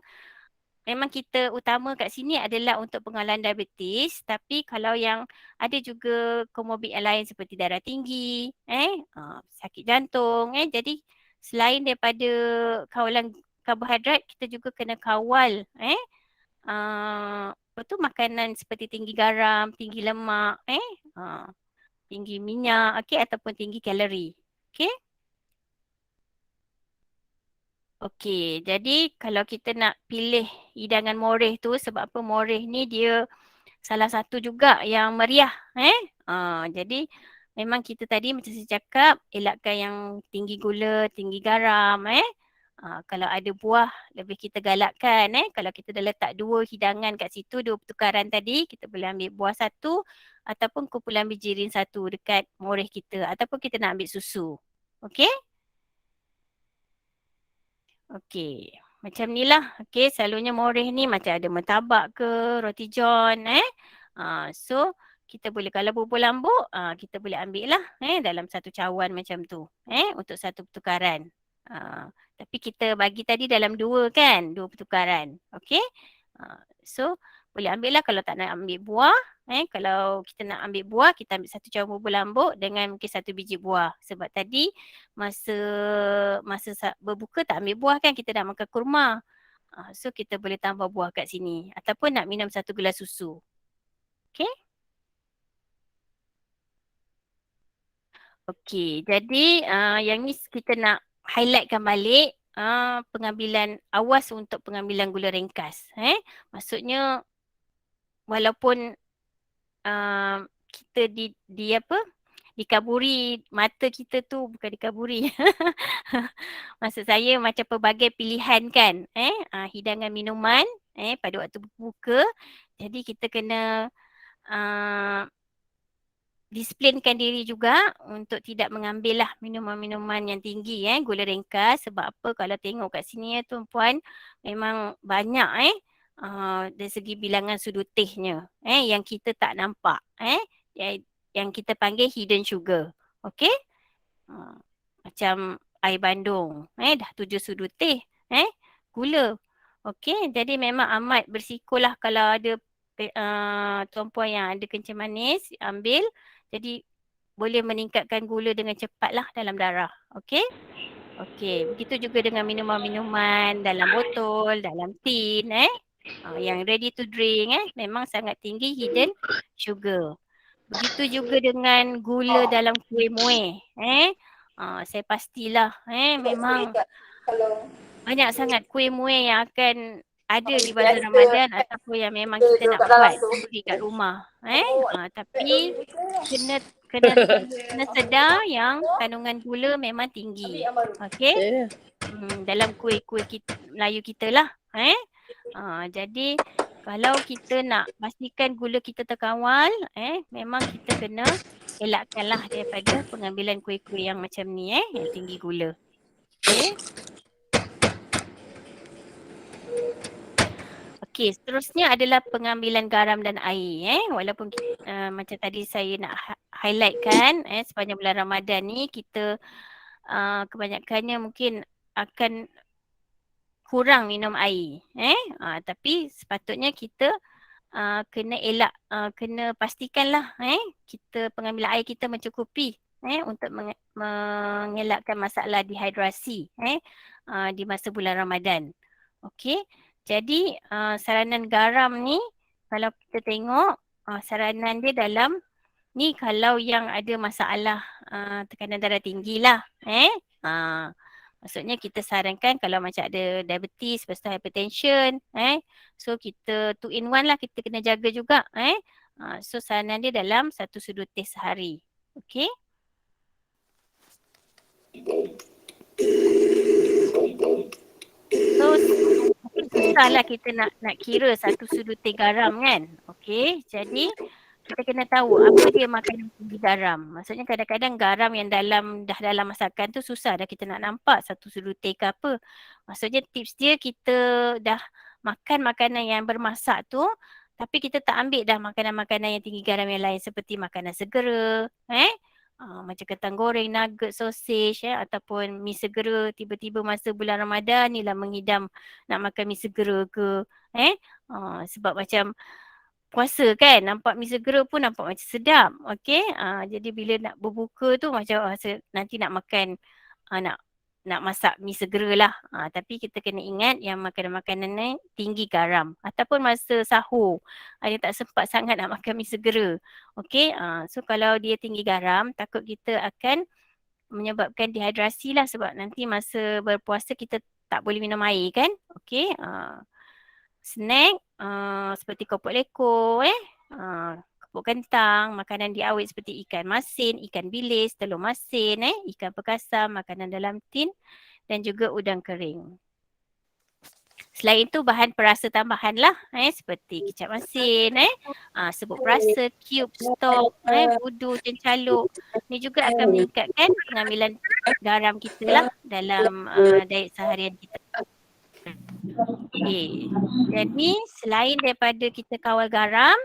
memang kita utama kat sini adalah untuk pengawalan diabetes, tapi kalau yang ada juga komorbid yang lain seperti darah tinggi, sakit jantung, jadi selain daripada kawalan karbohidrat, kita juga kena kawal apa tu, makanan seperti tinggi garam, tinggi lemak, tinggi minyak, okey, ataupun tinggi kalori. Okey. Okey, jadi kalau kita nak pilih hidangan moreh tu, sebab apa moreh ni dia salah satu juga yang meriah. Jadi memang kita tadi macam saya cakap, elakkan yang tinggi gula, tinggi garam. Kalau ada buah, lebih kita galakkan. Kalau kita dah letak 2 hidangan kat situ, 2 pertukaran tadi, kita boleh ambil buah 1 ataupun kumpulan bijirin 1 dekat moreh kita, ataupun kita nak ambil susu. Okey? Okey, macam ni lah. Okey, selalunya moreh ni macam ada martabak ke, roti john. So, kita boleh, kalau bubur lambuk, kita boleh ambil lah dalam satu cawan macam tu. Untuk satu pertukaran. Tapi kita bagi tadi dalam 2 kan, 2 pertukaran. Okey. So, boleh ambil lah kalau tak nak ambil buah. Kalau kita nak ambil buah, kita ambil 1 cawan bubur lambuk dengan mungkin 1 biji buah. Sebab tadi masa berbuka tak ambil buah kan, kita dah makan kurma. So kita boleh tambah buah kat sini. Ataupun nak minum 1 gelas susu. Okay. Okay, jadi yang ni kita nak highlightkan balik pengambilan, awas untuk pengambilan gula ringkas. Maksudnya walaupun kita dikaburi, mata kita tu bukan dikaburi. Maksud saya macam pelbagai pilihan kan, hidangan minuman pada waktu berbuka. Jadi kita kena disiplinkan diri juga untuk tidak mengambil lah minuman-minuman yang tinggi gula ringkas. Sebab apa, kalau tengok kat sini tuan-puan, memang banyak dari segi bilangan sudutihnya yang kita tak nampak, yang kita panggil hidden sugar. Okey? Macam air bandung, dah 7 sudutih gula. Okey, jadi memang amat bersikolah kalau ada tuan-puan yang ada kencing manis, ambil. Jadi boleh meningkatkan gula dengan cepatlah dalam darah. Okey? Okey, begitu juga dengan minuman-minuman dalam botol, dalam tin yang ready to drink memang sangat tinggi hidden sugar. Begitu juga dengan gula dalam kuih muih. Saya pastilah memang banyak sangat kuih muih yang akan ada di bulan Ramadan ataupun yang memang kita nak buat sendiri kat rumah. Tapi kena sedar yang kandungan gula memang tinggi. Okey? Dalam kuih-kuih Melayu kita lah. Jadi kalau kita nak pastikan gula kita terkawal, memang kita kena elakkanlah daripada pengambilan kuih-kuih yang macam ni yang tinggi gula. Okey. Okey, seterusnya adalah pengambilan garam dan air. Walaupun macam tadi saya nak highlightkan sepanjang bulan Ramadan ni kita kebanyakannya mungkin akan kurang minum air. Tapi sepatutnya kita kena elak, kena pastikanlah kita pengambilan air kita mencukupi untuk mengelakkan masalah dehidrasi di masa bulan Ramadan. Okey. Jadi saranan garam ni kalau kita tengok saranan dia dalam ni kalau yang ada masalah tekanan darah tinggi lah. Maksudnya kita sarankan kalau macam ada diabetes, lepas tu hypertension, so kita 2 in 1 lah, kita kena jaga juga. So saranan dia dalam 1 sudut teh sehari. Okey. So susahlah kita nak kira 1 sudut teh garam kan. Okey, jadi kita kena tahu apa dia makanan tinggi garam. Maksudnya kadang-kadang garam yang dalam masakan tu susah dah kita nak nampak 1 sudut teh ke apa. Maksudnya tips dia kita dah makan makanan yang bermasak tu, tapi kita tak ambil dah makanan-makanan yang tinggi garam yang lain seperti makanan segera, macam kentang goreng, nugget, sausage ataupun mi segera. Tiba-tiba masa bulan Ramadan ni lah mengidam nak makan mi segera ke, Sebab macam puasa kan, nampak mi segera pun nampak macam sedap. Okey, jadi bila nak berbuka tu macam rasa nanti nak makan, nak masak mi segera lah. Tapi kita kena ingat yang makanan-makanan ni tinggi garam. Ataupun masa sahur, ada tak sempat sangat nak makan mi segera. Okey, so kalau dia tinggi garam, takut kita akan menyebabkan dehidrasi lah, sebab nanti masa berpuasa kita tak boleh minum air kan. Okey, snack seperti keropok lekor, keropok kentang, makanan diawet seperti ikan masin, ikan bilis, telur masin, ikan perkasam, makanan dalam tin dan juga udang kering. Selain itu bahan perasa tambahan lah, seperti kicap masin, serbuk perasa, cube, stok, budu, cencaluk. Ni juga akan meningkatkan pengambilan garam kita lah dalam diet seharian kita. Okay. Jadi selain daripada kita kawal garam,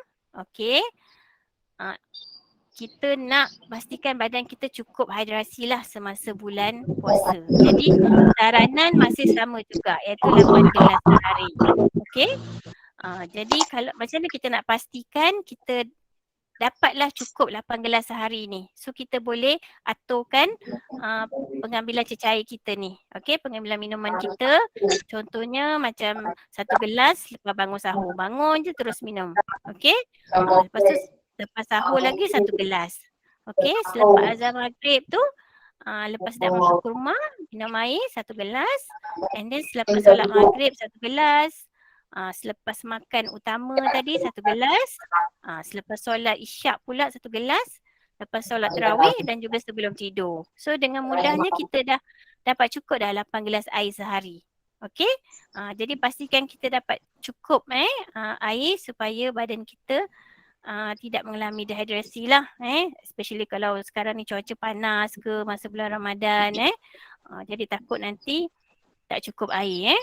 kita nak pastikan badan kita cukup hidrasi lah semasa bulan puasa. Jadi saranan masih sama juga, iaitu 8 gelas sehari. Okey. Jadi kalau macam mana kita nak pastikan kita dapatlah cukup 8 gelas sehari ni. So kita boleh aturkan pengambilan cecair kita ni. Okey, pengambilan minuman kita. Contohnya macam 1 gelas lepas bangun sahur. Bangun je terus minum. Okey. Lepas tu lepas sahur lagi 1 gelas. Okey, selepas azan maghrib tu lepas dah makan kurma, minum air 1 gelas. And then selepas solat maghrib 1 gelas. Selepas makan utama tadi 1 gelas. Selepas solat isyak pula 1 gelas. Lepas solat tarawih dan juga sebelum tidur. So dengan mudahnya kita dah dapat cukup dah 8 gelas air sehari. Okey. Jadi pastikan kita dapat cukup air supaya badan kita tidak mengalami dehidrasi lah, especially kalau sekarang ni cuaca panas ke masa bulan Ramadan, jadi takut nanti tak cukup air.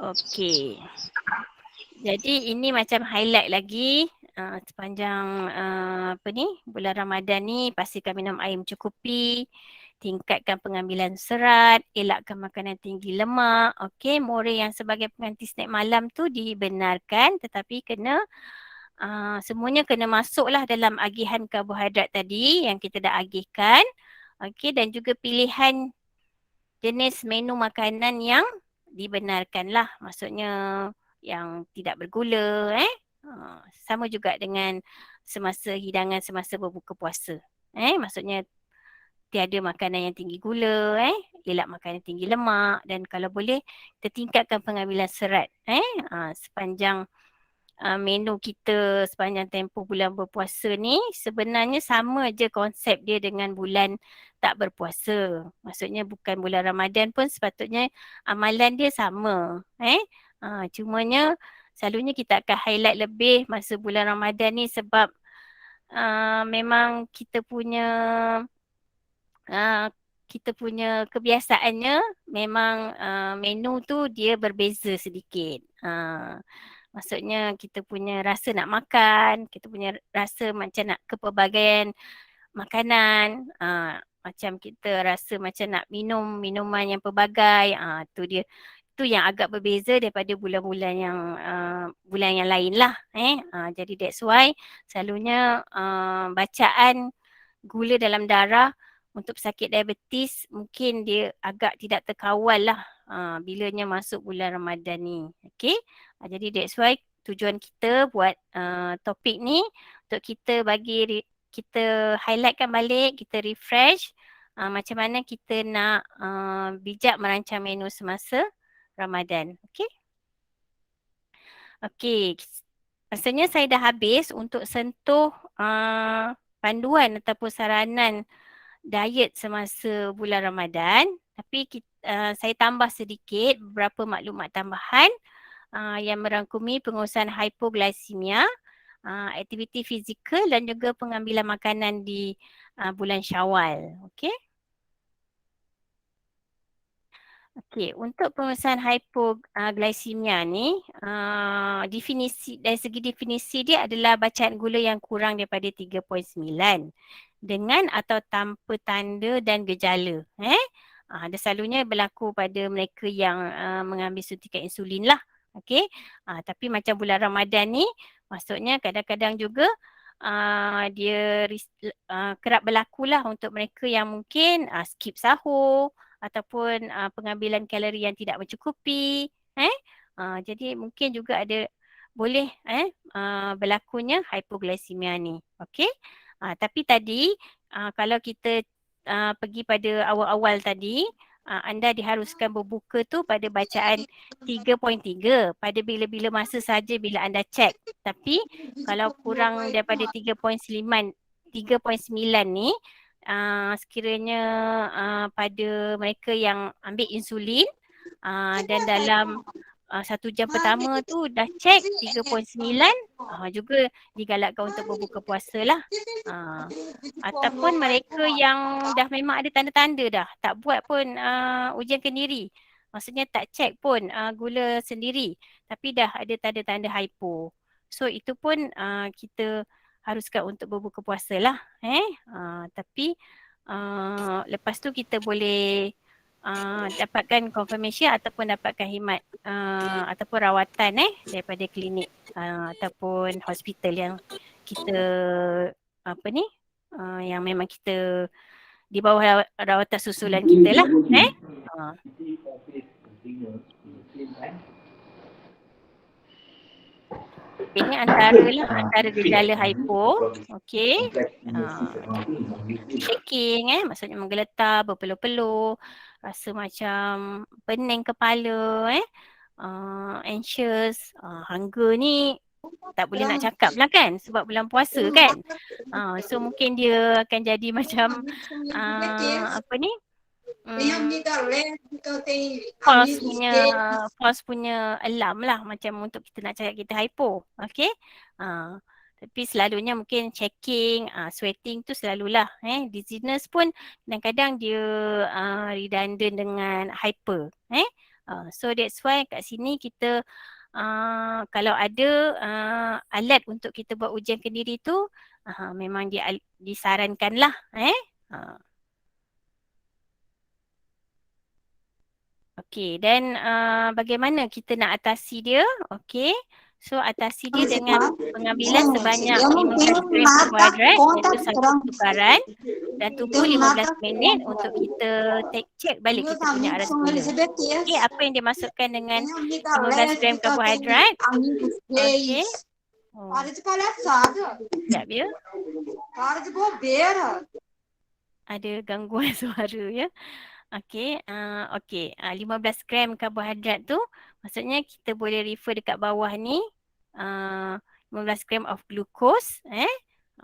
Okey. Jadi ini macam highlight lagi sepanjang bulan Ramadan ni, pastikan minum air mencukupi, tingkatkan pengambilan serat, elakkan makanan tinggi lemak. Okey, more yang sebagai pengganti snack malam tu dibenarkan, tetapi kena semuanya kena masuklah dalam agihan karbohidrat tadi yang kita dah agihkan. Okey, dan juga pilihan jenis menu makanan yang dibenarkan lah, maksudnya yang tidak bergula, sama juga dengan semasa hidangan semasa berbuka puasa, maksudnya tiada makanan yang tinggi gula, elak makanan tinggi lemak, dan kalau boleh kita tingkatkan pengambilan serat sepanjang menu kita sepanjang tempoh bulan berpuasa ni. Sebenarnya sama je konsep dia dengan bulan tak berpuasa. Maksudnya bukan bulan Ramadan pun sepatutnya amalan dia sama. Cumanya selalunya kita akan highlight lebih masa bulan Ramadan ni sebab memang kita punya kebiasaannya memang menu tu dia berbeza sedikit. Maksudnya kita punya rasa nak makan, kita punya rasa macam nak kepelbagaian makanan, macam kita rasa macam nak minum minuman yang pelbagai, tu dia. Tu yang agak berbeza daripada bulan-bulan yang lain lah. Jadi that's why selalunya bacaan gula dalam darah untuk pesakit diabetes mungkin dia agak tidak terkawal lah bilanya masuk bulan Ramadan ni. Okay. Jadi that's why tujuan kita buat topik ni untuk kita kita highlightkan balik, kita refresh macam mana kita nak bijak merancang menu semasa Ramadan. Okay. Okay. Rasanya saya dah habis untuk sentuh panduan ataupun saranan diet semasa bulan Ramadan. Tapi saya tambah sedikit beberapa maklumat tambahan yang merangkumi pengurusan hypoglycemia, aktiviti fizikal dan juga pengambilan makanan di bulan Syawal. Okey. Okey, untuk pengurusan hypoglycemia ni, dari segi definisi dia adalah bacaan gula yang kurang daripada 3.9 dengan atau tanpa tanda dan gejala. Dan selalunya berlaku pada mereka yang mengambil suntikan insulin lah. Okey. Tapi macam bulan Ramadan ni, maksudnya kadang-kadang juga dia kerap berlaku lah untuk mereka yang mungkin skip sahur ataupun pengambilan kalori yang tidak mencukupi. Jadi mungkin juga ada boleh berlakunya hypoglycemia ni. Okey. Tapi tadi kalau kita pergi pada awal-awal tadi, anda diharuskan berbuka tu pada bacaan 3.3 pada bila-bila masa saja bila anda cek. Tapi kalau kurang daripada 3.9 ni, sekiranya pada mereka yang ambil insulin dan dalam 1 jam pertama tu dah cek 3.9, juga digalakkan untuk berbuka puasa lah. Ataupun mereka yang dah memang ada tanda-tanda dah, tak buat pun ujian kendiri. Maksudnya tak cek pun gula sendiri, tapi dah ada tanda-tanda hypo. So itu pun kita haruskan untuk berbuka puasa lah. Tapi lepas tu kita boleh dapatkan confirmation ataupun dapatkan khidmat ataupun rawatan daripada klinik ataupun hospital yang kita yang memang kita di bawah rawatan susulan kita lah. Ini antara gejala hypo. Okey. Shaking maksudnya menggeletar, berpeluh-peluh, rasa macam pening kepala, anxious, hunger ni tak boleh nak cakap lah kan sebab bulan puasa kan. So mungkin dia akan jadi macam false punya alarm lah macam untuk kita nak cakap kita hypo. Okey. Tapi selalunya mungkin checking, sweating tu selalulah. Dizziness pun kadang-kadang dia redundant dengan hyper. So that's why kat sini kita kalau ada alat untuk kita buat ujian kendiri tu memang disarankan lah. Okey, dan bagaimana kita nak atasi dia? Okey. So atasi dia dengan pengambilan sebanyak 15 gram karbohidrat iaitu satu tukaran dan tunggu 15 minit untuk kita cek balik kita punya aras gula. Okey, apa yang dimaksudkan dengan 15 gram karbohidrat? Okey. Sekejap ya. Ada gangguan suara ya. Okey, 15 gram karbohidrat tu maksudnya kita boleh refer dekat bawah ni 15 gram of glucose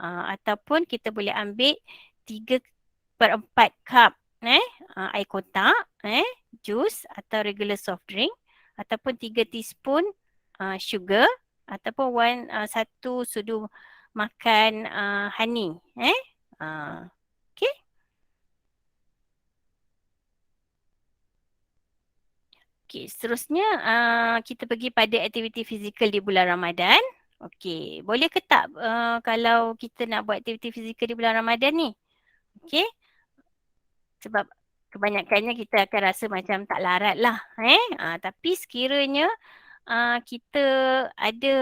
ataupun kita boleh ambil 3/4 cup air kotak, jus atau regular soft drink ataupun 3 teaspoon sugar ataupun 1 sudu makan honey. Okey. Okey, seterusnya kita pergi pada aktiviti fizikal di bulan Ramadan. Okey, boleh ke tak kalau kita nak buat aktiviti fizikal di bulan Ramadan ni? Okey. Sebab kebanyakannya kita akan rasa macam tak larat lah. Tapi sekiranya kita ada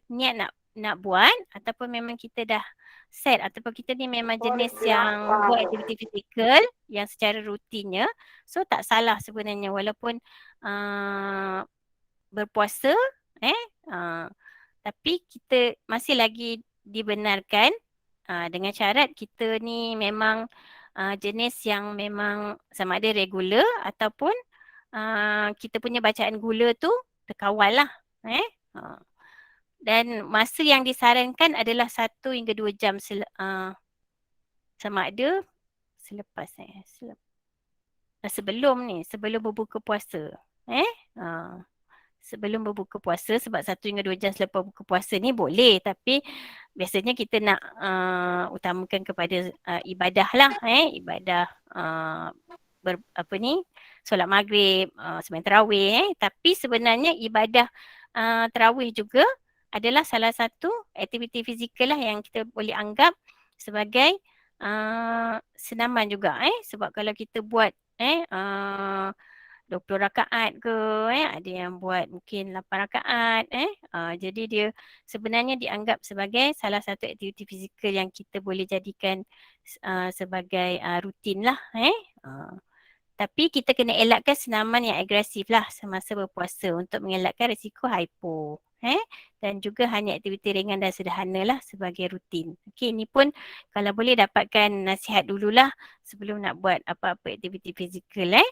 niat nak buat ataupun memang kita dah set ataupun kita ni memang jenis yang buat aktiviti fizikal yang secara rutinnya, so tak salah sebenarnya walaupun berpuasa tapi kita masih lagi dibenarkan dengan syarat kita ni memang jenis yang memang sama ada regular ataupun kita punya bacaan gula tu terkawal lah. Dan masa yang disarankan adalah 1 hingga 2 jam sama ada selepas sebelum berbuka puasa. Sebelum berbuka puasa sebab 1 hingga 2 jam selepas buka puasa ni boleh, tapi biasanya kita nak utamakan kepada ibadah lah, ibadah solat maghrib, sembahyang tarawih, tapi sebenarnya ibadah tarawih juga adalah salah satu aktiviti fizikal lah yang kita boleh anggap sebagai senaman juga. Sebab kalau kita buat uh, 20 rakaat ke, ada yang buat mungkin 8 rakaat. Jadi dia sebenarnya dianggap sebagai salah satu aktiviti fizikal yang kita boleh jadikan sebagai rutin lah. Tapi kita kena elakkan senaman yang agresif lah semasa berpuasa untuk mengelakkan risiko hypo. Dan juga hanya aktiviti ringan dan sederhana lah sebagai rutin. Okey, ni pun kalau boleh dapatkan nasihat dululah sebelum nak buat apa-apa aktiviti fizikal.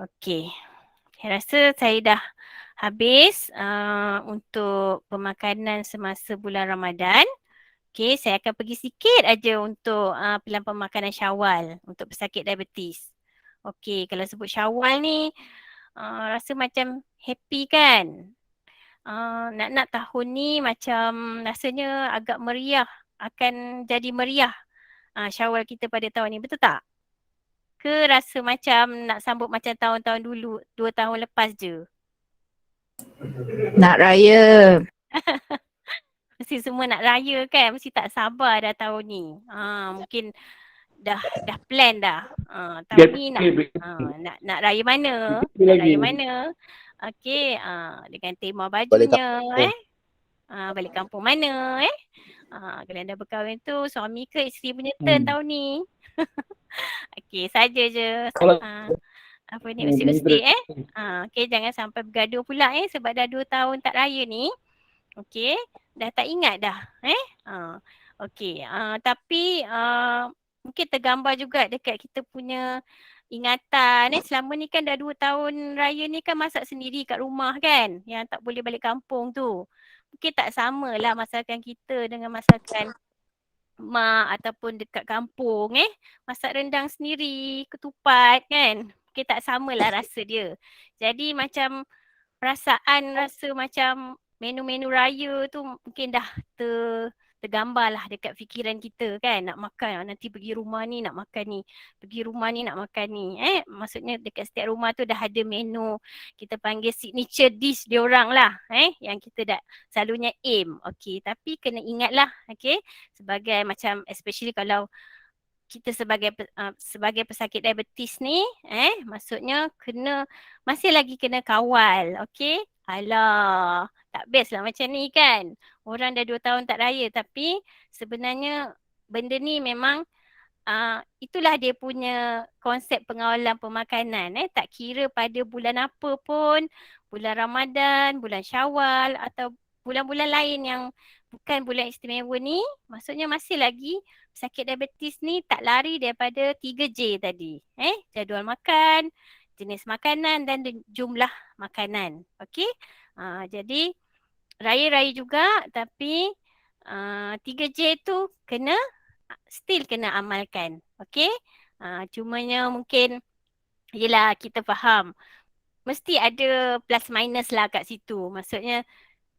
Okey, saya rasa saya dah habis untuk pemakanan semasa bulan Ramadan. Okey, saya akan pergi sikit aja untuk pelan pemakanan Syawal untuk pesakit diabetes. Okey, kalau sebut Syawal ni rasa macam happy kan? Nak tahun ni macam rasanya agak meriah, akan jadi meriah Syawal kita pada tahun ni, betul tak? Ke rasa macam nak sambut macam tahun-tahun dulu, 2 tahun lepas je? Nak raya. Mesti semua nak raya kan, mesti tak sabar dah tahun ni. Mungkin dah plan dah. Tahun ni nak raya mana? Nak raya mana? Okey, dengan tema bajunya balik kampung mana kalau anda berkahwin tu suami ke isteri punya turn tahun ni. Okey, saja je. Apa ni usik-usik okey, jangan sampai bergaduh pula sebab dah 2 tahun tak raya ni. Okey, dah tak ingat dah. Okey, tapi mungkin tergambar juga dekat kita punya ingatan selama ni kan dah 2 tahun raya ni kan masak sendiri kat rumah kan, yang tak boleh balik kampung tu. Mungkin tak samalah masakan kita dengan masakan mak ataupun dekat kampung masak rendang sendiri, ketupat kan. Mungkin tak samalah rasa dia. Jadi macam perasaan rasa macam menu-menu raya tu mungkin dah tergambar lah dekat fikiran kita kan. Nak makan, nanti pergi rumah ni nak makan ni, pergi rumah ni nak makan ni. Maksudnya dekat setiap rumah tu dah ada menu, kita panggil signature dish diorang lah. Yang kita dah selalunya aim. Okay, tapi kena ingat lah, okay, sebagai macam especially kalau kita sebagai pesakit diabetes ni, maksudnya masih lagi kena kawal, okey? Alah, tak best lah macam ni kan. Orang dah 2 tahun tak raya tapi sebenarnya benda ni memang itulah dia punya konsep pengawalan pemakanan. Tak kira pada bulan apa pun, bulan Ramadan, bulan Syawal atau bulan-bulan lain yang bukan bulan istimewa ni, maksudnya masih lagi pesakit diabetes ni tak lari daripada 3J tadi. Jadual makan, jenis makanan dan jumlah makanan. Okey? Jadi raya-raya juga tapi 3J tu still kena amalkan. Okey? Cumanya mungkin yelah kita faham mesti ada plus minus lah kat situ. Maksudnya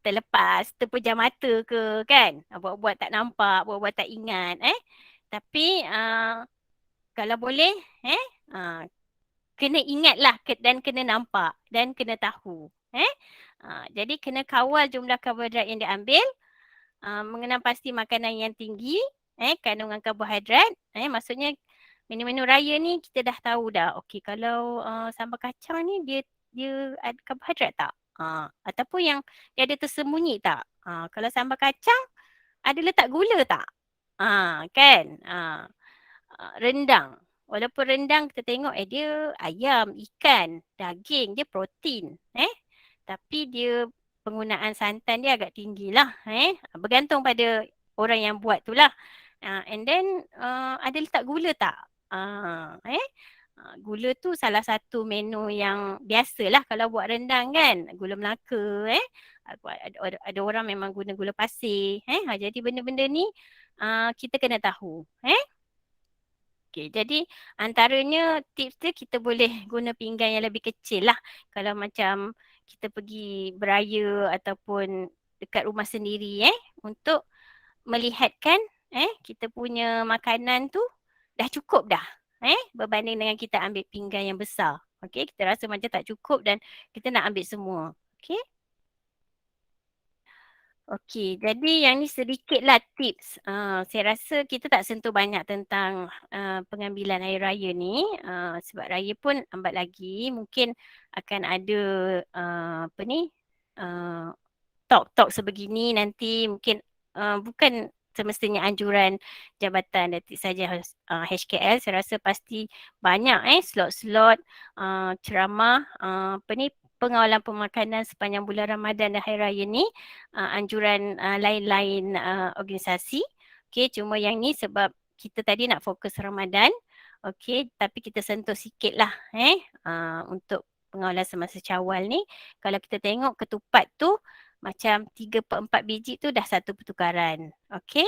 terlepas, terpejam mata ke kan, buat-buat tak nampak, buat-buat tak ingat tapi kalau boleh kena ingat lah dan kena nampak dan kena tahu jadi kena kawal jumlah karbohidrat yang diambil, mengenal pasti makanan yang tinggi kandungan karbohidrat, maksudnya menu-menu raya ni kita dah tahu dah. Okey, kalau sambal kacang ni dia ada karbohidrat tak? Ataupun yang dia ada tersembunyi tak? Kalau sambal kacang ada letak gula tak? Kan? Rendang. Walaupun rendang kita tengok dia ayam, ikan, daging, dia protein. Tapi dia penggunaan santan dia agak tinggi lah. Bergantung pada orang yang buat tu lah. And then ada letak gula tak? Gula tu salah satu menu yang biasalah kalau buat rendang kan, gula Melaka ada orang memang guna gula pasir jadi benda-benda ni kita kena tahu Okay, jadi antaranya tips dia kita boleh guna pinggan yang lebih kecil lah kalau macam kita pergi beraya ataupun dekat rumah sendiri untuk melihatkan kita punya makanan tu dah cukup dah berbanding dengan kita ambil pinggan yang besar. Okey, kita rasa macam tak cukup dan kita nak ambil semua. Okey. Okey, jadi yang ni sedikitlah tips. Saya rasa kita tak sentuh banyak tentang pengambilan air raya ni sebab raya pun lambat lagi. Mungkin akan ada apa ni talk-talk sebegini nanti mungkin bukan semestinya anjuran Jabatan Datuk saja HKL. Saya rasa pasti banyak slot-slot ceramah apa ni pengawalan pemakanan sepanjang bulan Ramadan dan Hari Raya ni, anjuran lain-lain organisasi. Okey, cuma yang ni sebab kita tadi nak fokus Ramadan. Okey, tapi kita sentuh sikit lah untuk pengawalan semasa Syawal ni. Kalau kita tengok ketupat tu macam 3/4 biji tu dah satu pertukaran. Okey,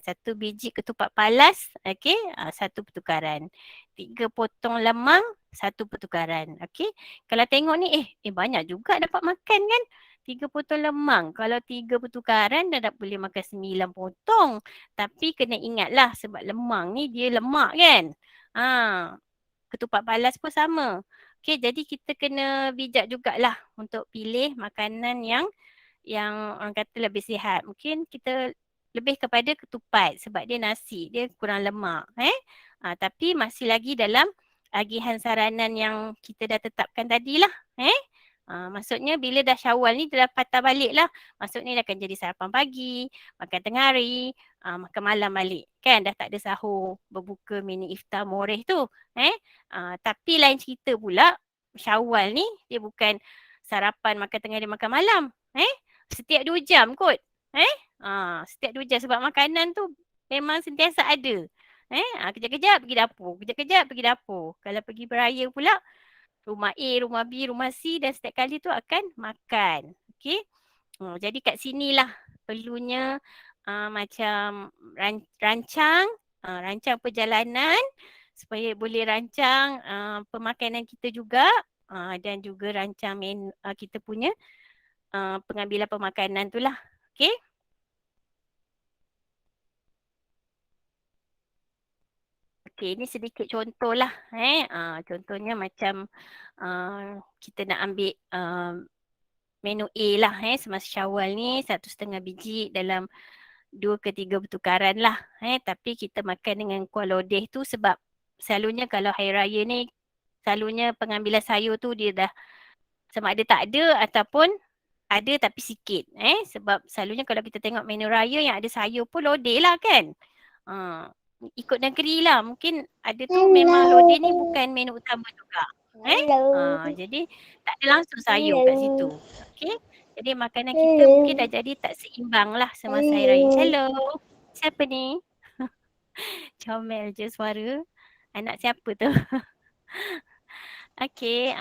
satu biji ketupat palas, okey, satu pertukaran. 3 potong lemang, satu pertukaran. Okey. Kalau tengok ni banyak juga dapat makan kan. 3 potong lemang. Kalau 3 pertukaran dah boleh makan 9 potong. Tapi kena ingatlah sebab lemang ni dia lemak kan. Ketupat palas pun sama. Okey, jadi kita kena bijak jugalah untuk pilih makanan yang orang kata lebih sihat. Mungkin kita lebih kepada ketupat sebab dia nasi, dia kurang lemak. Tapi masih lagi dalam agihan saranan yang kita dah tetapkan tadilah. Maksudnya bila dah Syawal ni dia dah patah balik lah. Maksudnya dia akan jadi sarapan pagi, makan tengah hari, makan malam balik. Kan dah tak ada sahur, berbuka, mini iftar, moreh tu. Tapi lain cerita pula, Syawal ni dia bukan sarapan, makan tengah hari, makan malam. Setiap 2 jam kot. Setiap 2 jam sebab makanan tu memang sentiasa ada. Kejap-kejap pergi dapur, kejap-kejap pergi dapur. Kalau pergi beraya pula, rumah A, rumah B, rumah C dan setiap kali tu akan makan. Okey. Jadi kat sinilah perlunya macam rancang perjalanan supaya boleh rancang pemakanan kita juga dan juga rancang kita punya pengambilan pemakanan tu lah. Okey. Okey, ni sedikit contoh lah. Contohnya macam kita nak ambil menu A lah semasa Syawal ni 1,5 biji dalam 2 ke 3 pertukaran lah. Tapi kita makan dengan kuah lodeh tu sebab selalunya kalau Hari Raya ni selalunya pengambilan sayur tu dia dah sama ada tak ada ataupun ada tapi sikit. Sebab selalunya kalau kita tengok menu raya yang ada sayur pun lodeh lah kan. Ikut negeri lah. Mungkin ada tu memang lodeh ni bukan menu utama juga. Jadi tak ada langsung sayur kat situ. Okey. Jadi makanan kita mungkin dah jadi tak seimbang lah semasa Hari Raya. Hello. Siapa ni? Comel je suara. Anak siapa tu? Okey.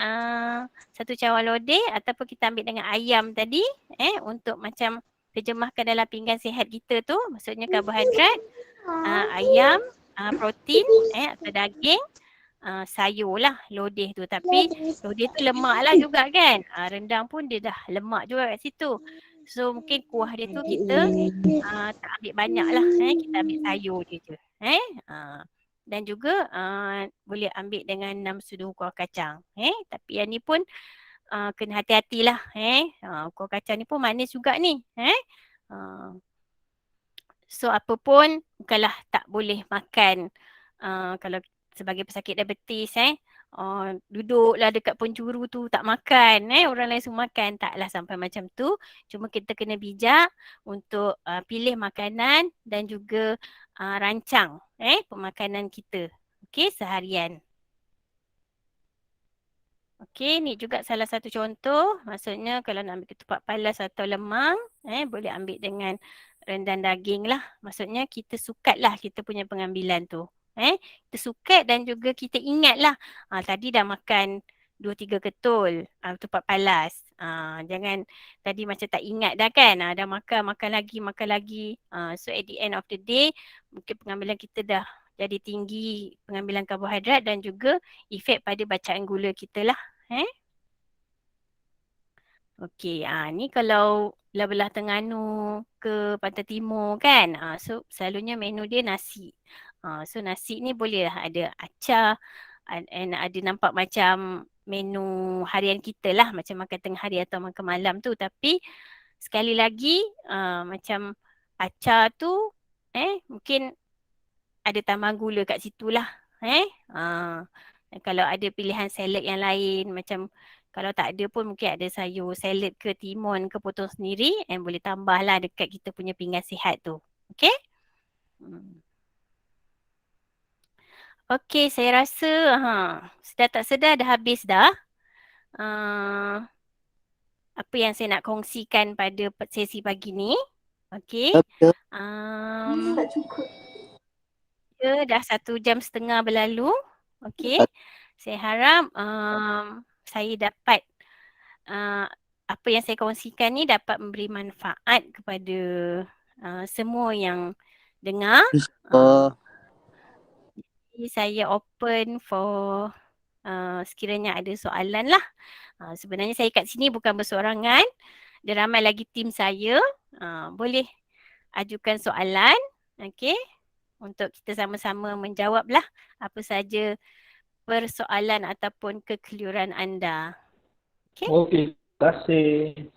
Satu cawan lodeh ataupun kita ambil dengan ayam tadi. Untuk macam terjemahkan dalam pinggan sihat kita tu. Maksudnya karbohidrat. Ayam, protein atau daging, sayur lah lodeh tu. Tapi lodeh tu lemak lah juga kan. Rendang pun dia dah lemak juga kat situ. So mungkin kuah dia tu kita tak ambil banyak lah. Kita ambil sayur dia je. Dan juga boleh ambil dengan 6 sudu kuah kacang. Tapi yang ni pun kena hati-hatilah. Kuah kacang ni pun manis juga ni. So apa pun bukanlah tak boleh makan kalau sebagai pesakit diabetes duduklah dekat penjuru tu tak makan orang lain semua makan, taklah sampai macam tu. Cuma kita kena bijak untuk pilih makanan dan juga rancang pemakanan kita seharian. Okey, ni juga salah satu contoh. Maksudnya kalau nak ambil ketupat palas atau lemang, boleh ambil dengan rendang daging lah. Maksudnya kita sukatlah kita punya pengambilan tu. Kita sukat dan juga kita ingatlah. Tadi dah makan 2-3 ketul ketupat palas. Jangan tadi macam tak ingat dah kan. Dah makan lagi. So at the end of the day, mungkin pengambilan kita dah jadi tinggi pengambilan karbohidrat dan juga efek pada bacaan gula kita lah. Okey, ni kalau belah-belah Terengganu ke Pantai Timur kan. So selalunya menu dia nasi. So nasi ni boleh lah ada acar and ada nampak macam menu harian kita lah. Macam makan tengah hari atau makan malam tu. Tapi sekali lagi macam acar tu mungkin ada tambah gula kat situ lah. Dan kalau ada pilihan salad yang lain macam kalau tak ada pun mungkin ada sayur salad ke timun ke potong sendiri boleh tambah lah dekat kita punya pinggan sihat tu. Okay? Okay, saya rasa sedar tak sedar dah habis dah. Apa yang saya nak kongsikan pada sesi pagi ni. Okay. Tak cukup. Ya, dah 1.5 jam berlalu. Okay. Saya harap saya dapat apa yang saya kongsikan ni dapat memberi manfaat kepada semua yang dengar. Jadi saya open for sekiranya ada soalan lah. Sebenarnya saya kat sini bukan bersorangan. Ada ramai lagi tim saya. Boleh ajukan soalan. Okay. Untuk kita sama-sama menjawab lah apa saja persoalan ataupun kekeliruan anda. Okay. Okey, terima kasih.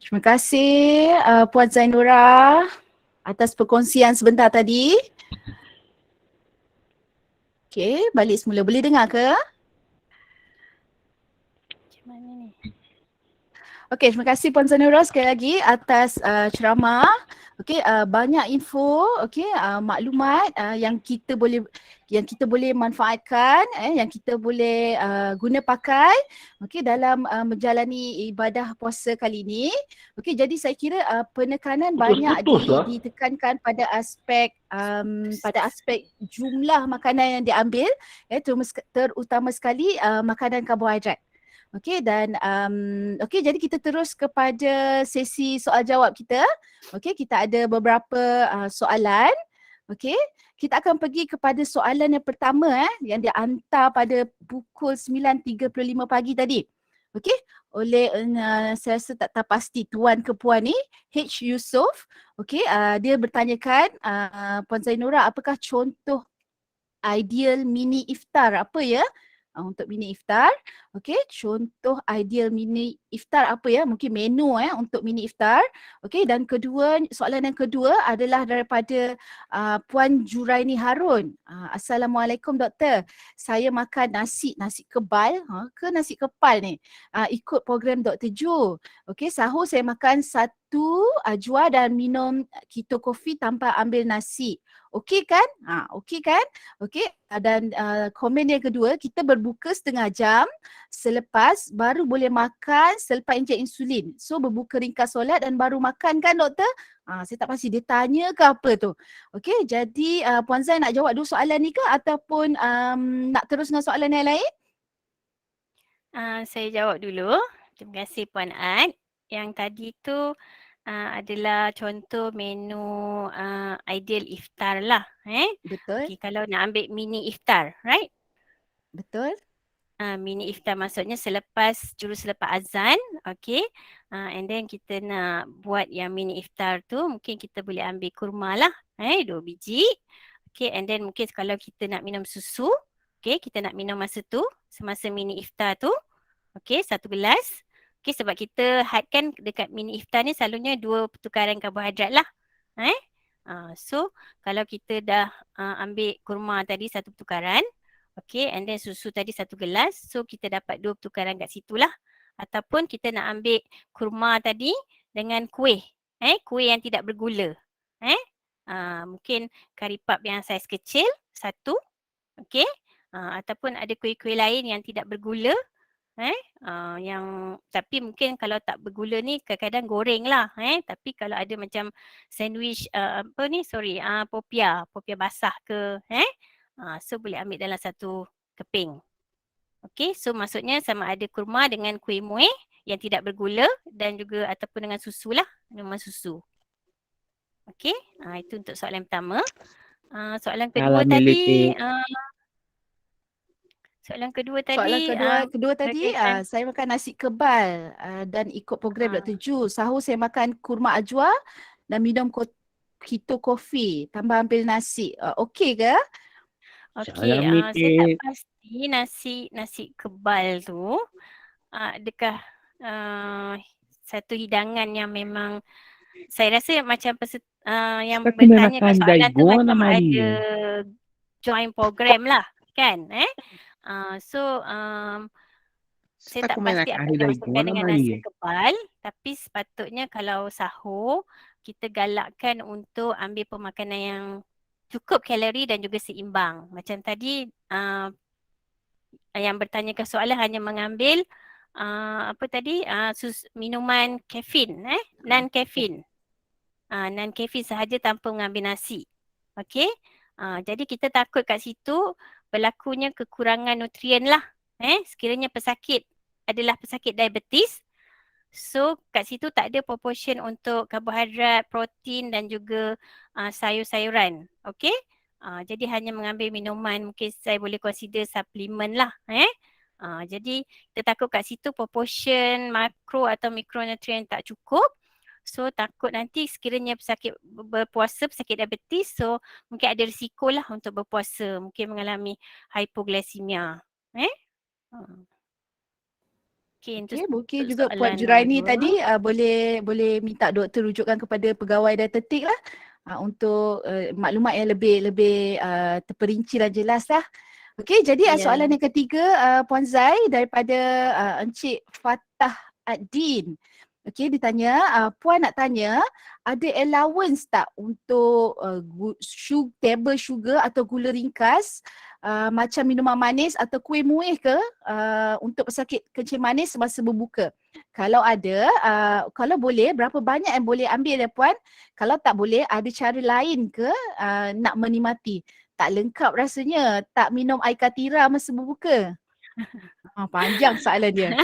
Terima kasih Puan Zainura atas perkongsian sebentar tadi. Okey, balik semula. Boleh dengar ke? Macam mana ni? Okey, terima kasih Puan Zainura sekali lagi atas ceramah. Okey, banyak info, okey, maklumat yang kita boleh manfaatkan, yang kita boleh guna pakai, okey, dalam menjalani ibadah puasa kali ini. Okey, jadi saya kira penekanan banyak ditekankan pada aspek jumlah makanan yang diambil, terutama sekali makanan karbohidrat. Okey, dan okey, jadi kita terus kepada sesi soal jawab kita. Okey, kita ada beberapa soalan. Okey, kita akan pergi kepada soalan yang pertama yang dihantar pada pukul 9.35 pagi tadi. Okey, oleh saya rasa tak tahu pasti tuan ke puan ni, H. Yusof. Okey, dia bertanyakan Puan Zainura, apakah contoh ideal mini iftar apa ya? Untuk mini iftar. Okey, contoh ideal mini iftar apa ya? Mungkin menu untuk mini iftar. Okey, dan soalan yang kedua adalah daripada Puan Juraini Harun. Assalamualaikum doktor. Saya makan nasi kebal ke nasi kepal ni? Ikut program Dr. Jo. Okey, sahur saya makan 1 ajwa dan minum keto coffee tanpa ambil nasi. Okey kan? Okey kan? Okey, dan komen yang kedua, kita berbuka setengah jam selepas baru boleh makan selepas injek insulin. So berbuka ringkas solat dan baru makan kan doktor? Saya tak pasti dia tanya ke apa tu. Okey, jadi Puan Zain nak jawab dua soalan ni ke ataupun nak terus dengan soalan yang lain? Saya jawab dulu. Terima kasih Puan Ad. Yang tadi tu adalah contoh menu ideal iftar lah. Betul. Okay, kalau nak ambil mini iftar, right? Betul. Mini iftar maksudnya jurus selepas azan. Okay. And then kita nak buat yang mini iftar tu, mungkin kita boleh ambil kurma lah. 2 biji. Okay, and then mungkin kalau kita nak minum susu, okay, kita nak minum masa tu, semasa mini iftar tu. Okay, 1 gelas. Okay, sebab kita hadkan dekat mini iftar ni selalunya 2 pertukaran karbohidrat lah. So, kalau kita dah ambil kurma tadi 1 pertukaran, okay, and then susu tadi 1 gelas, so kita dapat 2 pertukaran kat situ lah. Ataupun kita nak ambil kurma tadi dengan kuih, kuih yang tidak bergula. Mungkin kari pap yang saiz kecil, 1, okay. Ataupun ada kuih-kuih lain yang tidak bergula, yang tapi mungkin kalau tak bergula ni kadang-kadang goreng lah, tapi kalau ada macam sandwich popia basah ke, so boleh ambil dalam 1 keping. Okay, so maksudnya sama ada kurma dengan kuih muih yang tidak bergula dan juga ataupun dengan susu lah, minuman susu. Okay, itu untuk soalan pertama. Soalan kedua tadi, Soalan kedua Soalan tadi kedua tadi, berkaitan saya makan nasi kebal dan ikut program ah, Dr. Ju. Sahur saya makan kurma ajwa dan minum keto kopi tambah ambil nasi. Okey ke? okey, Saya saya tak mikir pasti nasi kebal tu adakah satu hidangan yang memang saya rasa macam yang satu bertanyakan menakan soalan tu Daigo macam nama ada dia. join program lah kan so saya Satu tak pasti menakan apa yang Daigo dimaksudkan dengan nama nasi dia. kebal, tapi sepatutnya kalau sahur kita galakkan untuk ambil pemakanan yang cukup kalori dan juga seimbang. Macam tadi yang bertanyakan soalan hanya mengambil apa tadi minuman kafein non-kafein. Non-kafein sahaja tanpa mengambil nasi. Okey? Jadi kita takut kat situ berlakunya kekurangan nutrien lah. Sekiranya pesakit adalah pesakit diabetes, so kat situ tak ada proportion untuk karbohidrat, protein dan juga sayur-sayuran. Okey? Jadi hanya mengambil minuman, mungkin saya boleh consider suplemen lah. Jadi kita takut kat situ proportion makro atau mikronutrien tak cukup. So takut nanti sekiranya pesakit berpuasa, pesakit diabetes, so mungkin ada risiko lah untuk berpuasa, mungkin mengalami hypoglycemia. Hmm. Okay, Okey, untuk mungkin juga Puan soalan nombor Juraini 2. tadi boleh minta doktor rujukkan kepada pegawai dietetik lah untuk maklumat yang lebih terperinci dan jelas lah. Okey, jadi Ya. soalan yang ketiga Puan Zai daripada Encik Fatah Ad-Din. Okey, ditanya, Puan nak tanya, ada allowance tak untuk table sugar atau gula ringkas macam minuman manis atau kuih muih ke untuk pesakit kencing manis semasa berbuka? Kalau ada, kalau boleh, berapa banyak yang boleh ambil ya Puan? Kalau tak boleh, ada cara lain ke nak menikmati? Tak lengkap rasanya, tak minum air katira masa berbuka. Panjang soalan dia.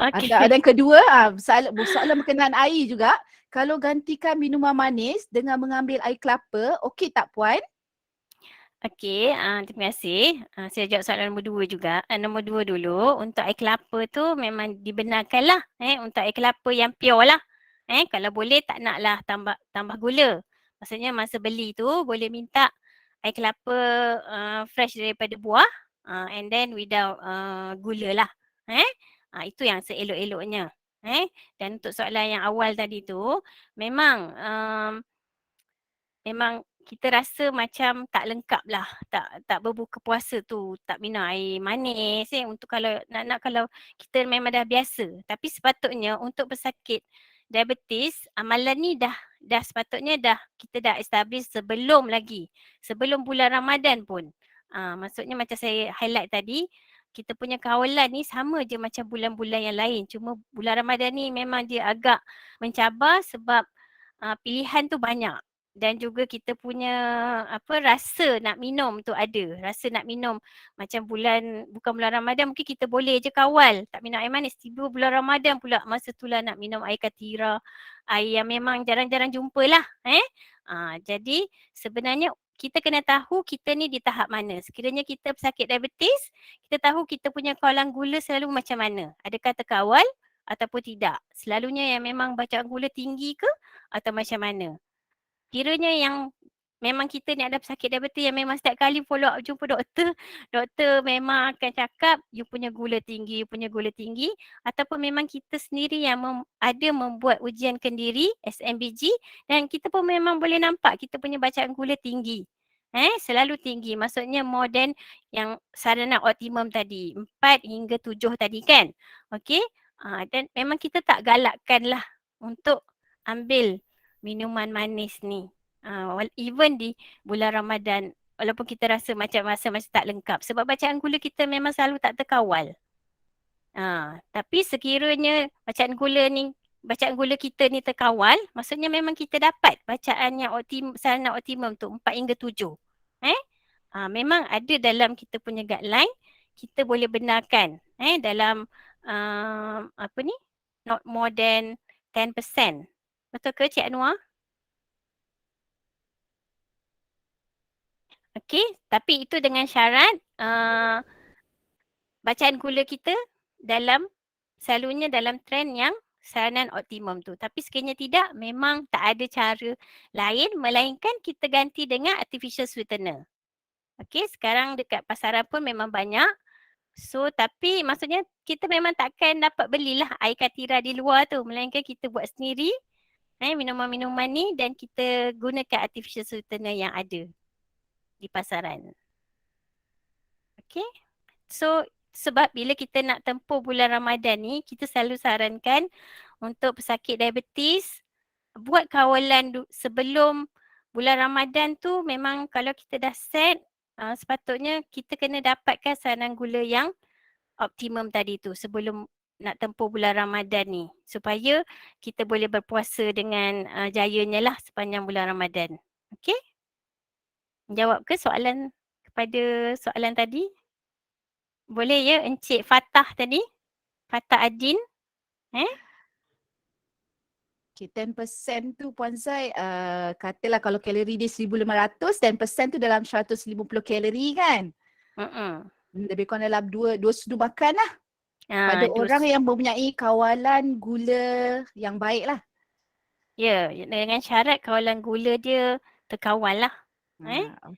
Ada Okay. yang kedua, soalan berkenaan air juga. Kalau gantikan minuman manis dengan mengambil air kelapa, okey tak Puan? Okay, terima kasih. Saya jawab soalan nombor 2 juga. Nombor 2 dulu, untuk air kelapa tu memang dibenarkan lah. Untuk air kelapa yang pure lah. Kalau boleh tak nak lah tambah gula. Maksudnya masa beli tu boleh minta air kelapa fresh daripada buah and then without gula lah. Itu yang seelok-eloknya. Dan untuk soalan yang awal tadi tu, memang memang kita rasa macam tak lengkap lah, tak berbuka puasa tu, tak minum air manis untuk kalau kalau kita memang dah biasa. Tapi sepatutnya untuk pesakit diabetes, amalan ni dah sepatutnya kita dah establish sebelum bulan Ramadan pun. Maksudnya macam saya highlight tadi, kita punya kawalan ni sama je macam bulan-bulan yang lain. Cuma bulan Ramadan ni memang dia agak mencabar sebab pilihan tu banyak. Dan juga kita punya rasa nak minum tu ada. Rasa nak minum macam bukan bulan Ramadan mungkin kita boleh je kawal tak minum air manis. Tiba bulan Ramadan pula masa tu lah nak minum air katira. Air yang memang jarang-jarang jumpa lah. Jadi sebenarnya kita kena tahu kita ni di tahap mana. Sekiranya kita pesakit diabetes, kita tahu kita punya kawalan gula selalu macam mana. Adakah terkawal ataupun tidak. Selalunya yang memang bacaan gula tinggi ke atau macam mana. Kiranya yang memang kita ni ada pesakit diabetes yang memang setiap kali follow up jumpa doktor, doktor memang akan cakap you punya gula tinggi, ataupun memang kita sendiri yang ada membuat ujian kendiri SMBG dan kita pun memang boleh nampak kita punya bacaan gula tinggi. Selalu tinggi, maksudnya more than yang sarana optimum tadi, 4 hingga 7 tadi kan. Okey, dan memang kita tak galakkan lah untuk ambil minuman manis ni. Even di bulan Ramadan, walaupun kita rasa macam tak lengkap. Sebab bacaan gula kita memang selalu tak terkawal. Tapi sekiranya bacaan gula kita ni terkawal, maksudnya memang kita dapat bacaan yang sarana optimum tu 4 hingga 7. Memang ada dalam kita punya guideline, kita boleh benarkan dalam not more than 10%. Betul ke Cik Anwar? Okey, tapi itu dengan syarat bacaan gula kita selalunya dalam trend yang saranan optimum tu. Tapi sekiranya tidak, memang tak ada cara lain melainkan kita ganti dengan artificial sweetener. Okey, sekarang dekat pasaran pun memang banyak. So, tapi maksudnya kita memang takkan dapat belilah air katira di luar tu. Melainkan kita buat sendiri minuman-minuman ni dan kita gunakan artificial sweetener yang ada di pasaran. Okay. So, sebab bila kita nak tempuh bulan Ramadan ni, kita selalu sarankan untuk pesakit diabetes, buat kawalan sebelum bulan Ramadan tu. Memang kalau kita dah set, sepatutnya kita kena dapatkan saranan gula yang optimum tadi tu sebelum nak tempuh bulan Ramadan ni, supaya kita boleh berpuasa dengan jayanya lah sepanjang bulan Ramadan. Okay? Jawab ke kepada soalan tadi? Boleh ya Encik Fatah tadi? Fatah Adin? Okay, 10% tu Puan Zai, katalah kalau kalori dia 1,500, 10% tu dalam 150 kalori kan? Lebih kurang dalam dua sudu makan lah. Pada orang yang mempunyai kawalan gula yang baik lah. Ya, dengan syarat kawalan gula dia terkawal lah.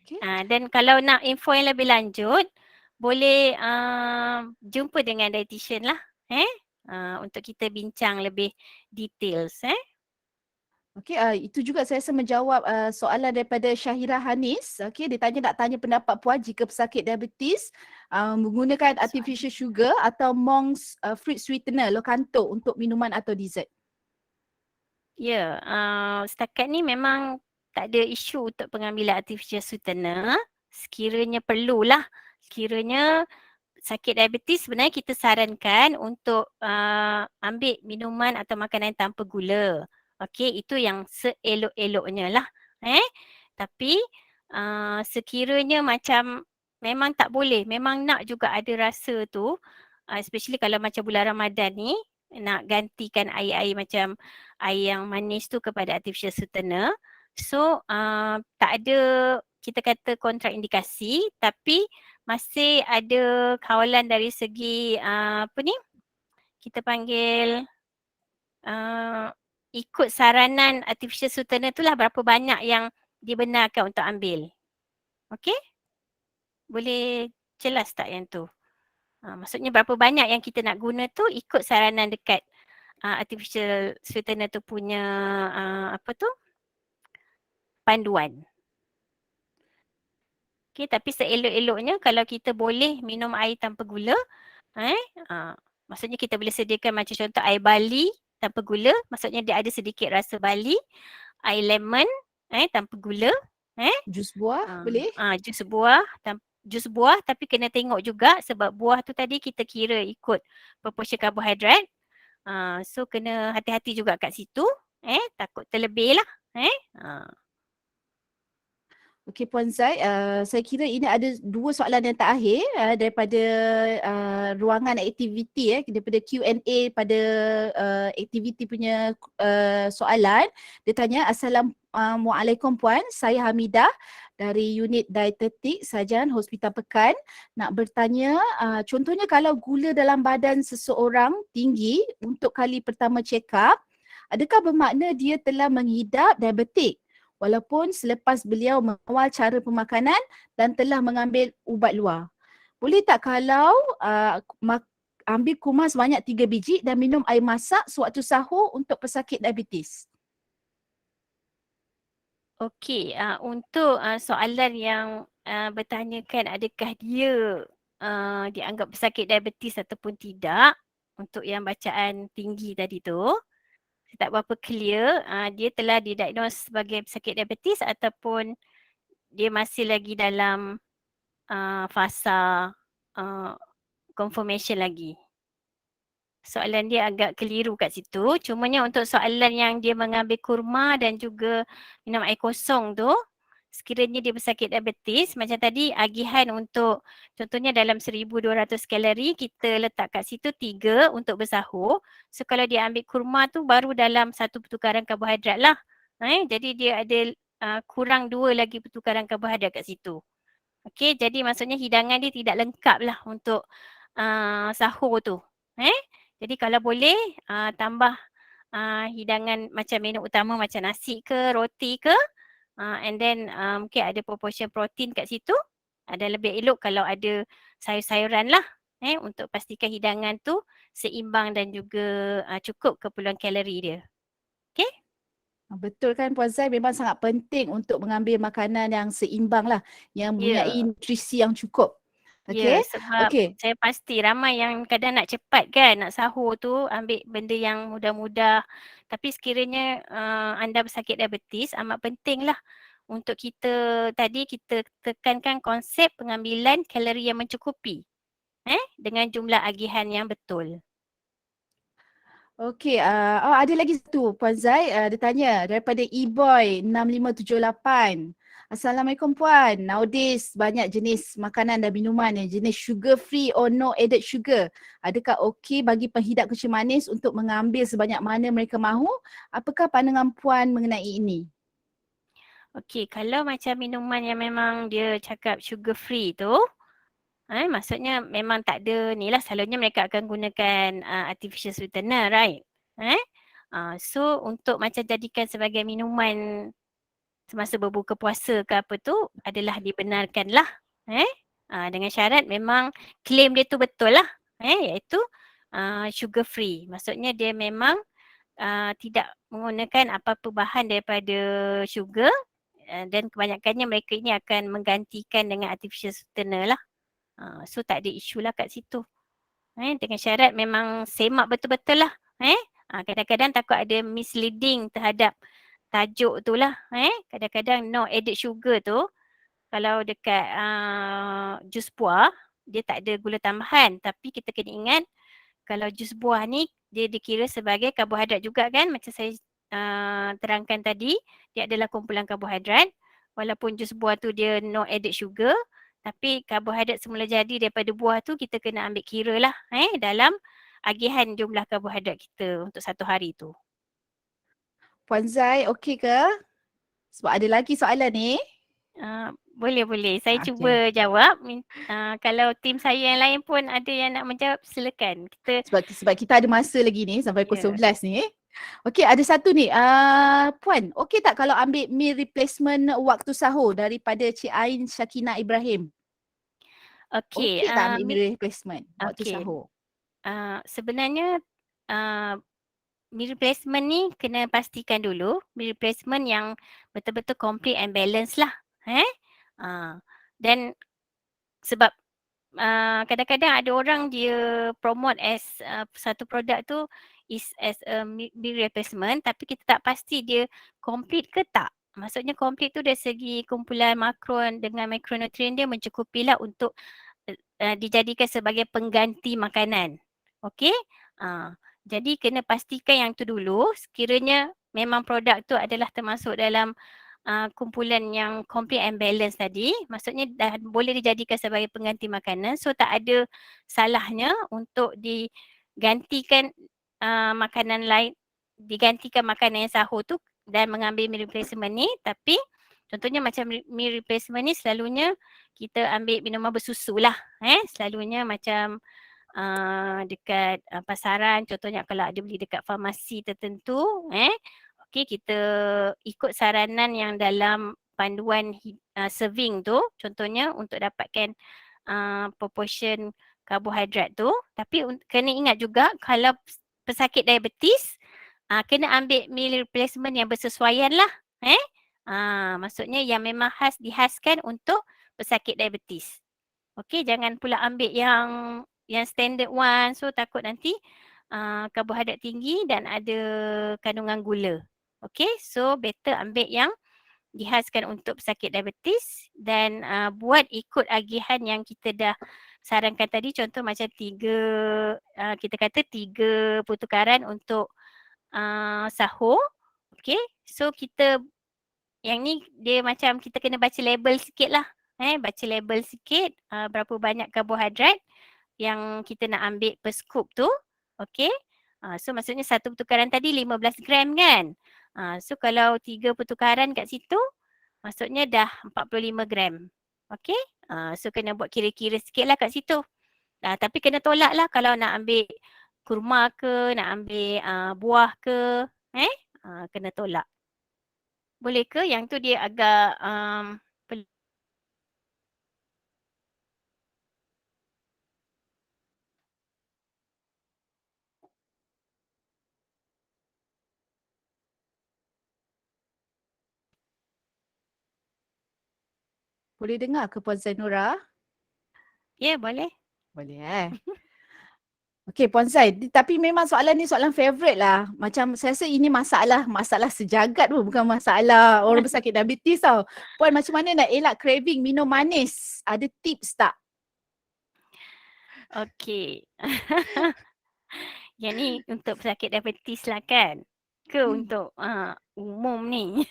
Okay. Dan kalau nak info yang lebih lanjut, boleh jumpa dengan dietitian lah. Untuk kita bincang lebih details. Okey, itu juga saya rasa menjawab soalan daripada Syahira Hanis. Okey, dia nak tanya pendapat Puan jika pesakit diabetes menggunakan artificial sugar atau Monk's fruit sweetener Lokanto untuk minuman atau dessert. Ya, setakat ni memang tak ada isu untuk pengambilan artificial sweetener. Sekiranya perlulah, sekiranya sakit diabetes, sebenarnya kita sarankan untuk ambil minuman atau makanan tanpa gula. Okey, itu yang seelok-eloknya lah. Tapi sekiranya macam memang tak boleh, memang nak juga ada rasa tu, especially kalau macam bulan Ramadan ni, nak gantikan air-air macam air yang manis tu kepada artificial sweetener. So, tak ada kita kata kontraindikasi, tapi masih ada kawalan dari segi kita panggil ikut saranan artificial sweetener tu lah berapa banyak yang dibenarkan untuk ambil. Okey? Boleh jelas tak yang tu? Maksudnya berapa banyak yang kita nak guna tu ikut saranan dekat artificial sweetener tu punya panduan. Okay, tapi seelok-eloknya kalau kita boleh minum air tanpa gula, maksudnya kita boleh sediakan macam contoh air barley tanpa gula, maksudnya dia ada sedikit rasa barley, air lemon tanpa gula, jus buah boleh? Jus buah tapi kena tengok juga sebab buah tu tadi kita kira ikut proportion karbohidrat. So kena hati-hati juga kat situ, takut terlebih lah. Okey Puan Zai, saya kira ini ada dua soalan yang terakhir daripada ruangan aktiviti daripada Q&A pada aktiviti punya soalan. Dia tanya, Assalamualaikum Puan, saya Hamidah dari unit dietetik Sarjan Hospital Pekan. Nak bertanya, contohnya kalau gula dalam badan seseorang tinggi untuk kali pertama check up, adakah bermakna dia telah mengidap diabetik? Walaupun selepas beliau mengawal cara pemakanan dan telah mengambil ubat luar. Boleh tak kalau ambil kurma sebanyak 3 biji dan minum air masak sewaktu sahur untuk pesakit diabetes? Okey, untuk soalan yang bertanyakan adakah dia dianggap pesakit diabetes ataupun tidak, untuk yang bacaan tinggi tadi tu, tak berapa clear dia telah didiagnose sebagai pesakit diabetes ataupun dia masih lagi dalam fasa confirmation lagi. Soalan dia agak keliru kat situ. Cumanya untuk soalan yang dia mengambil kurma dan juga minum air kosong tu, sekiranya dia pesakit diabetes, macam tadi agihan untuk contohnya dalam 1,200 kalori, kita letak kat situ 3 untuk bersahur. So kalau dia ambil kurma tu baru dalam 1 pertukaran karbohidrat lah. Jadi dia ada kurang 2 lagi pertukaran karbohidrat kat situ. Okey, jadi maksudnya hidangan dia tidak lengkap lah untuk sahur tu. Jadi kalau boleh tambah hidangan macam menu utama macam nasi ke, roti ke, and then mungkin ada proportion protein kat situ. Dan lebih elok kalau ada sayur-sayuran lah untuk pastikan hidangan tu seimbang dan juga cukup keperluan kalori dia. Okay? Betul kan Puan Zai, memang sangat penting untuk mengambil makanan yang seimbang lah, yang mempunyai Ya. nutrisi yang cukup. Ya, Okey? sebab Okey. saya pasti ramai yang kadang nak cepat kan, nak sahur tu ambil benda yang mudah-mudah. Tapi sekiranya anda bersakit diabetes, amat penting lah untuk kita tekankan konsep pengambilan kalori yang mencukupi dengan jumlah agihan yang betul. Okey, ada lagi satu Puan Zai, dia tanya daripada E-Boy 6578. Assalamualaikum Puan. Nowadays banyak jenis makanan dan minuman yang jenis sugar free or no added sugar. Adakah okey bagi penghidap kecil manis untuk mengambil sebanyak mana mereka mahu? Apakah pandangan Puan mengenai ini? Okey, kalau macam minuman yang memang dia cakap sugar free tu, maksudnya memang tak ada ni lah, selalunya mereka akan gunakan artificial sweetener, right? So untuk macam jadikan sebagai minuman semasa berbuka puasa ke apa tu adalah dibenarkan lah. Dengan syarat memang claim dia tu betul lah. Iaitu sugar free. Maksudnya dia memang tidak menggunakan apa-apa bahan daripada sugar dan kebanyakannya mereka ini akan menggantikan dengan artificial sweetener lah. So tak ada isu lah kat situ. Dengan syarat memang semak betul-betul lah. Kadang-kadang takut ada misleading terhadap tajuk tu lah. Kadang-kadang no added sugar tu kalau dekat jus buah dia tak ada gula tambahan, tapi kita kena ingat kalau jus buah ni dia dikira sebagai karbohidrat juga kan, macam saya terangkan tadi, dia adalah kumpulan karbohidrat. Walaupun jus buah tu dia no added sugar, tapi karbohidrat semula jadi daripada buah tu kita kena ambil kira lah dalam agihan jumlah karbohidrat kita untuk satu hari tu. Puan Zai, okey ke? Sebab ada lagi soalan ni. Boleh. Saya Okey. cuba jawab. Kalau tim saya yang lain pun ada yang nak menjawab, silakan. Sebab kita ada masa lagi ni sampai pukul 11 ni. Okey, ada satu ni. Puan, okey tak kalau ambil meal replacement waktu sahur daripada Cik Ain Syakina Ibrahim? Okey. Okey tak ambil meal replacement waktu okey. sahur? Sebenarnya meal replacement ni kena pastikan dulu meal replacement yang betul-betul complete and balance lah. Dan sebab kadang-kadang ada orang dia promote as satu produk tu is as a meal replacement, tapi kita tak pasti dia complete ke tak. Maksudnya complete tu dari segi kumpulan makro dengan mikronutrien dia mencukupi lah untuk dijadikan sebagai pengganti makanan. Okey? Jadi kena pastikan yang tu dulu, sekiranya memang produk tu adalah termasuk dalam kumpulan yang complete and balance tadi, maksudnya dah boleh dijadikan sebagai pengganti makanan, so tak ada salahnya untuk digantikan makanan lain, digantikan makanan yang sahur tu dan mengambil meal replacement ni. Tapi contohnya macam meal replacement ni selalunya kita ambil minuman bersusu lah. Selalunya macam dekat pasaran, contohnya kalau ada beli dekat farmasi tertentu, okey, kita ikut saranan yang dalam panduan serving tu, contohnya untuk dapatkan proportion karbohidrat tu. Tapi kena ingat juga kalau pesakit diabetes kena ambil meal replacement yang bersesuaian lah. Maksudnya yang memang dihaskan untuk pesakit diabetes. Okey, jangan pula ambil yang standard one, so takut nanti karbohidrat tinggi dan ada kandungan gula. Okey, so better ambil yang dihaskan untuk pesakit diabetes dan buat ikut agihan yang kita dah sarankan tadi. Contoh macam kita kata 3 pertukaran untuk sahur. Okey, so kita yang ni dia macam kita kena baca label sikit lah. Baca label sikit berapa banyak karbohidrat yang kita nak ambil per scoop tu. Okey. So maksudnya satu pertukaran tadi 15 gram kan. So kalau 3 pertukaran kat situ, maksudnya dah 45 gram. Okey. So kena buat kira-kira sikit lah kat situ. Tapi kena tolak lah kalau nak ambil kurma ke, nak ambil buah ke, kena tolak. Boleh ke? Yang tu dia agak Boleh dengar ke Puan Zainura? ya boleh. Boleh Okey Puan Zai, tapi memang soalan ni soalan favourite lah. Macam saya rasa ini masalah sejagat pun, bukan masalah orang bersakit diabetes tau. Puan macam mana nak elak craving minum manis? Ada tips tak? Okey. Yang ni untuk pesakit diabetes lah kan? Ke untuk umum ni?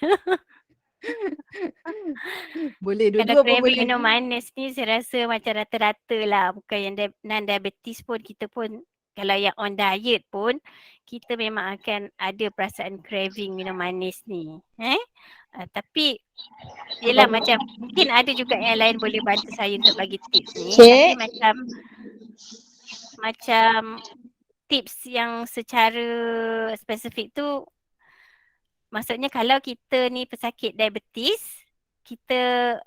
Boleh Kalau dua-dua pun craving boleh. minum manis ni saya rasa macam rata-rata lah. Bukan yang non-diabetes pun, kita pun kalau yang on diet pun kita memang akan ada perasaan craving minum manis ni. Tapi yelah macam mungkin ada juga yang lain boleh bantu saya untuk bagi tips ni. Tapi macam tips yang secara spesifik tu, maksudnya kalau kita ni pesakit diabetes, kita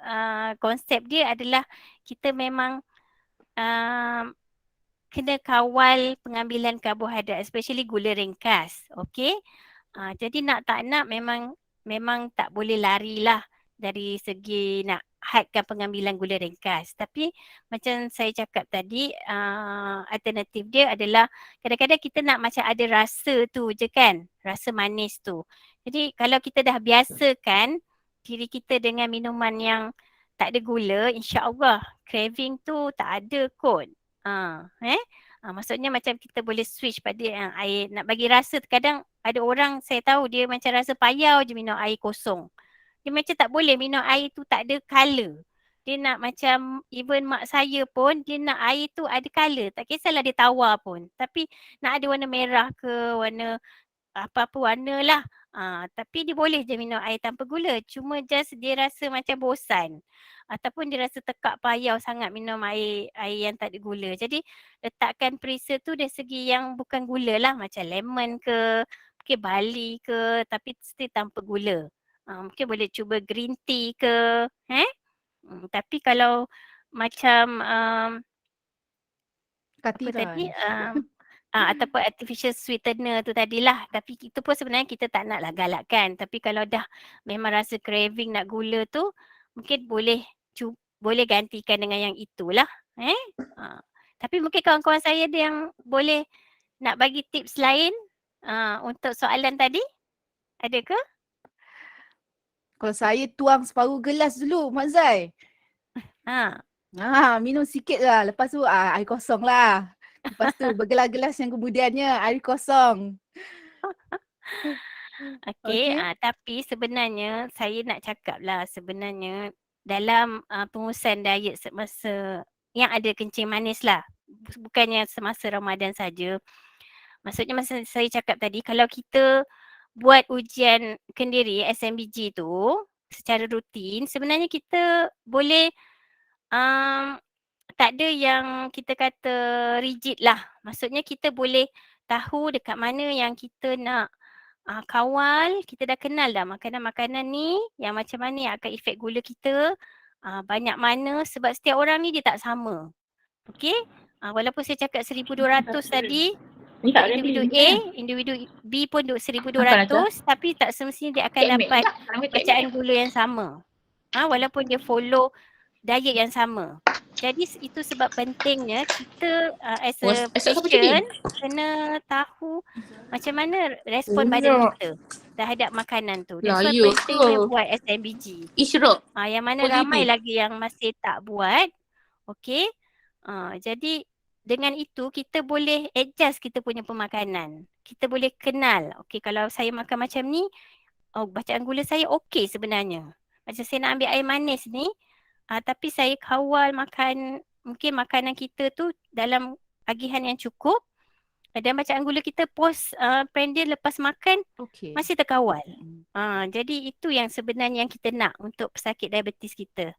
konsep dia adalah kita memang kena kawal pengambilan karbohidrat, especially gula ringkas. Okay? Jadi nak tak nak memang tak boleh larilah dari segi nak hadkan pengambilan gula ringkas. Tapi macam saya cakap tadi, alternatif dia adalah kadang-kadang kita nak macam ada rasa tu je kan, rasa manis tu. Jadi kalau kita dah biasakan diri kita dengan minuman yang tak ada gula, insya-Allah craving tu tak ada kot. Maksudnya macam kita boleh switch pada air, nak bagi rasa. Kadang ada orang saya tahu dia macam rasa payau je minum air kosong. Dia macam tak boleh minum air tu tak ada colour. Dia nak macam even mak saya pun dia nak air tu ada colour. Tak kisahlah dia tawar pun. Tapi nak ada warna merah ke, warna apa-apa warna lah. Tapi dia boleh je minum air tanpa gula. Cuma just dia rasa macam bosan. Ataupun dia rasa tekak payau sangat minum air yang tak ada gula. Jadi letakkan perisa tu dari segi yang bukan gula lah. Macam lemon ke, mungkin barley ke, tapi still tanpa gula. Mungkin boleh cuba green tea ke. Tapi kalau macam apa tadi? Ataupun artificial sweetener tu tadilah. Tapi itu pun sebenarnya kita tak nak lah galakkan. Tapi kalau dah memang rasa craving nak gula tu, mungkin boleh gantikan dengan yang itulah. Tapi mungkin kawan-kawan saya ada yang boleh nak bagi tips lain untuk soalan tadi. Ada ke? Kalau saya tuang separuh gelas dulu Mak Zai. Minum sikit lah. Lepas tu air kosong lah. Lepas tu bergelas-gelas yang kemudiannya air kosong. Okey. Tapi sebenarnya saya nak cakap lah, sebenarnya dalam pengurusan diet semasa yang ada kencing manis lah. Bukannya semasa Ramadan saja. Maksudnya masa saya cakap tadi, kalau kita buat ujian kendiri SMBG tu secara rutin, sebenarnya kita boleh tak ada yang kita kata rigid lah. Maksudnya kita boleh tahu dekat mana yang kita nak kawal. Kita dah kenal dah makanan-makanan ni yang macam mana yang akan efek gula kita, banyak mana, sebab setiap orang ni dia tak sama. Okey? Walaupun saya cakap 1,200 tadi, individu A, individu B pun 1,200, tapi tak semestinya dia akan dapat bacaan gula yang sama. Walaupun dia follow diet yang sama. Jadi itu sebab pentingnya kita as a patient kena tahu macam mana respon badan kita terhadap makanan tu. That's why pentingnya buat SMBG. Yang mana ramai lagi yang masih tak buat. Okey. Jadi dengan itu kita boleh adjust kita punya pemakanan. Kita boleh kenal. Okey, kalau saya makan macam ni, bacaan gula saya okey sebenarnya. Macam saya nak ambil air manis ni, tapi saya kawal makan, mungkin makanan kita tu dalam agihan yang cukup, dan bacaan gula kita post prandial lepas makan masih terkawal. Jadi itu yang sebenarnya yang kita nak untuk pesakit diabetes kita.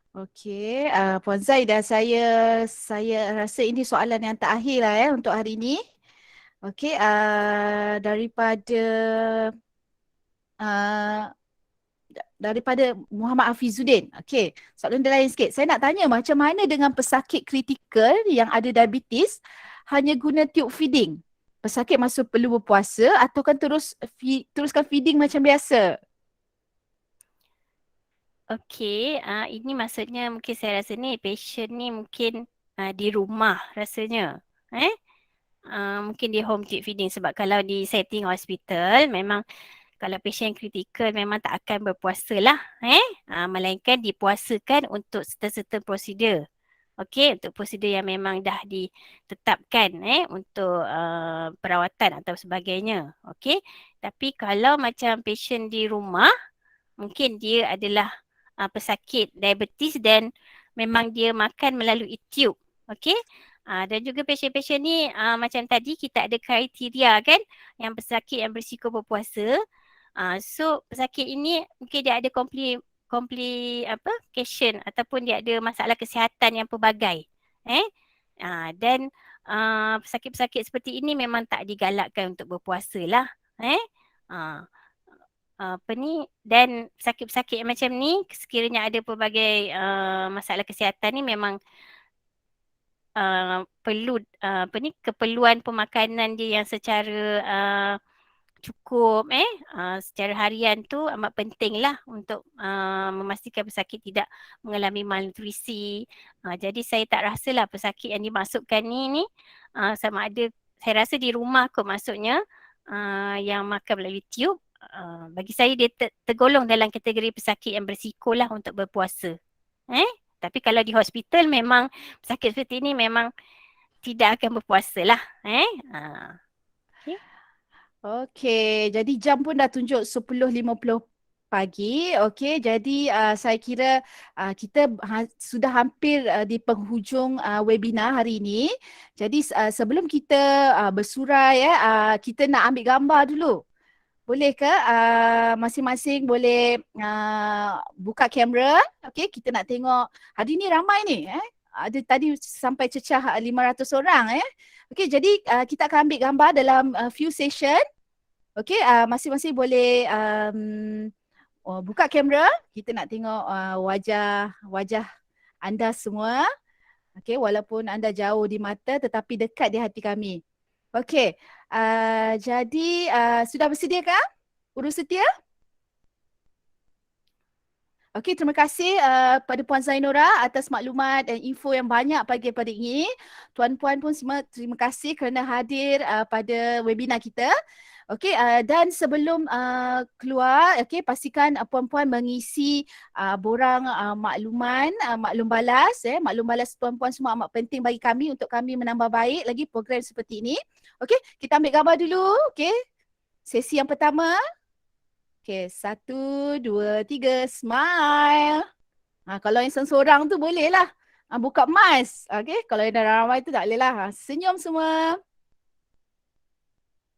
Okey, Puan Zaidah, saya rasa ini soalan yang terakhir lah untuk hari ini. Okey, uh, daripada Muhammad Hafizuddin. Okey, soalan dia lain sikit. Saya nak tanya macam mana dengan pesakit kritikal yang ada diabetes hanya guna tube feeding? Pesakit masih perlu berpuasa atau kan teruskan feeding macam biasa? Okey, ini maksudnya mungkin saya rasa ni patient ni mungkin di rumah rasanya. Mungkin di home tube feeding sebab kalau di setting hospital memang kalau patient kritikal memang tak akan berpuasa lah. Melainkan dipuasakan untuk certain prosedur. Okey, untuk prosedur yang memang dah ditetapkan untuk perawatan atau sebagainya. Okey, tapi kalau macam patient di rumah mungkin dia adalah pesakit diabetes dan memang dia makan melalui tube. Okey. Dan juga pasien-pasien ni macam tadi kita ada kriteria kan yang pesakit yang berisiko berpuasa. So pesakit ini mungkin dia ada complication ataupun dia ada masalah kesihatan yang pelbagai. Dan pesakit-pesakit seperti ini memang tak digalakkan untuk berpuasa lah. Dan pesakit-pesakit macam ni sekiranya ada pelbagai masalah kesihatan ni memang perlu keperluan pemakanan dia yang secara cukup secara harian tu amat penting lah untuk memastikan pesakit tidak mengalami malnutrisi. Jadi saya tak rasalah pesakit yang dimasukkan ni sama ada, saya rasa di rumah kot maksudnya yang makan melalui tube. Bagi saya dia tergolong dalam kategori pesakit yang berisiko lah untuk berpuasa. Tapi kalau di hospital memang pesakit seperti ini memang tidak akan berpuasa lah. Okey, jadi jam pun dah tunjuk 10.50 pagi. Okey, jadi saya kira kita sudah hampir di penghujung webinar hari ini. Jadi sebelum kita bersurai kita nak ambil gambar dulu. Boleh ke masing-masing boleh buka kamera? Okey, kita nak tengok hari ni ramai ni ada tadi sampai cecah 500 orang Okey, jadi kita akan ambil gambar dalam few session. Okey, masing-masing boleh buka kamera. Kita nak tengok wajah anda semua. Okey, walaupun anda jauh di mata tetapi dekat di hati kami. Okey, jadi sudah bersedia kah? Urus setia? Okey, terima kasih pada Puan Zainora atas maklumat dan info yang banyak pagi pada ini. Tuan-puan pun semua terima kasih kerana hadir pada webinar kita. Okey, dan sebelum keluar, pastikan puan-puan mengisi borang maklum balas. Maklum balas tuan-puan semua amat penting bagi kami untuk kami menambah baik lagi program seperti ini. Okey, kita ambil gambar dulu. Okey, sesi yang pertama. Okey, 1, 2, 3, smile. Kalau yang seorang tu boleh lah buka mask. Okey, kalau yang dah ramai tu tak boleh lah. Senyum semua.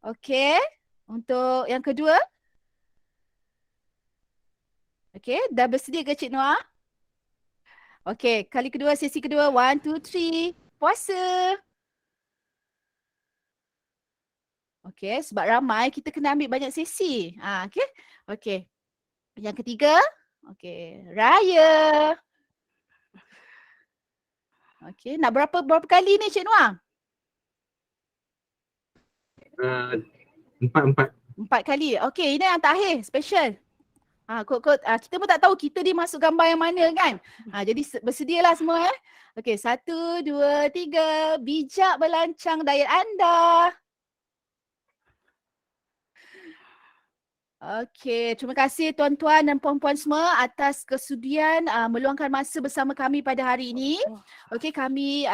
Okey. Untuk yang kedua. Okey, dah bersedia ke Cik Noah? Okey, kali kedua, sesi kedua. 1, 2, 3. Puasa. Okey, sebab ramai kita kena ambil banyak sesi. Okey. Okey. Yang ketiga. Okey, raya. Okey, nak berapa kali ni Cik Noah? 4 kali. Okey, ini yang terakhir, special. Kita pun tak tahu kita dimasuk gambar yang mana kan. Jadi bersedialah semua Okey, 1, 2, 3. Bijak merancang diet anda. Okey, terima kasih tuan-tuan dan puan-puan semua atas kesudian meluangkan masa bersama kami pada hari ini. Okey, kami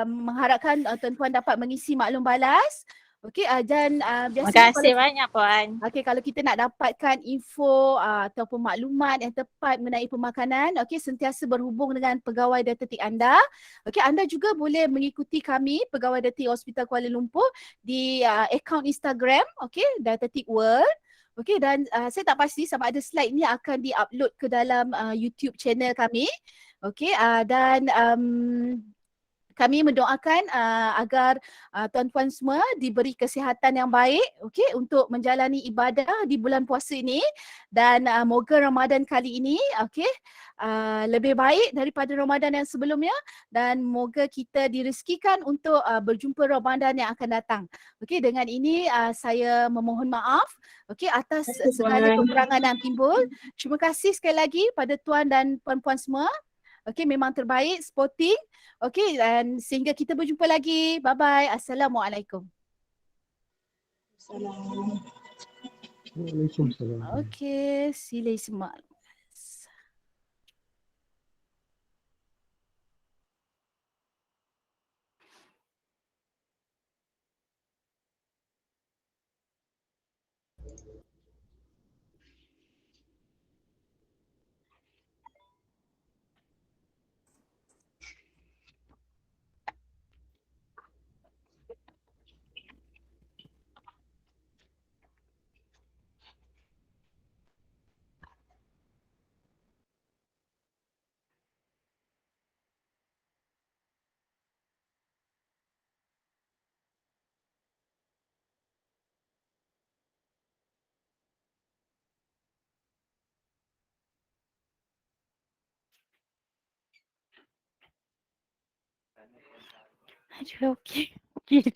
mengharapkan tuan-tuan dapat mengisi maklum balas. Okey, dan biasanya terima kasih banyak Puan. Okey, kalau kita nak dapatkan info ataupun maklumat yang tepat mengenai pemakanan, okey, sentiasa berhubung dengan pegawai dietetik anda. Okey, anda juga boleh mengikuti kami pegawai dietetik Hospital Kuala Lumpur di akaun Instagram, okey, Dietetic World. Okey, dan saya tak pasti sama ada slide ni akan di-upload ke dalam YouTube channel kami. Okey, dan kami mendoakan agar tuan-tuan semua diberi kesihatan yang baik, okey, untuk menjalani ibadah di bulan puasa ini, dan moga Ramadan kali ini okey lebih baik daripada Ramadan yang sebelumnya, dan moga kita direzekikan untuk berjumpa Ramadan yang akan datang. Okey, dengan ini saya memohon maaf okey atas Terima kasih, segala Puan. kekurangan yang timbul. Terima kasih sekali lagi pada tuan dan puan-puan semua. Okey, memang terbaik sporting. Okey, dan sehingga kita berjumpa lagi. Bye-bye. Assalamualaikum. Salam. Waalaikumsalam. Okey, sila semak. Aduh, okey. Okey.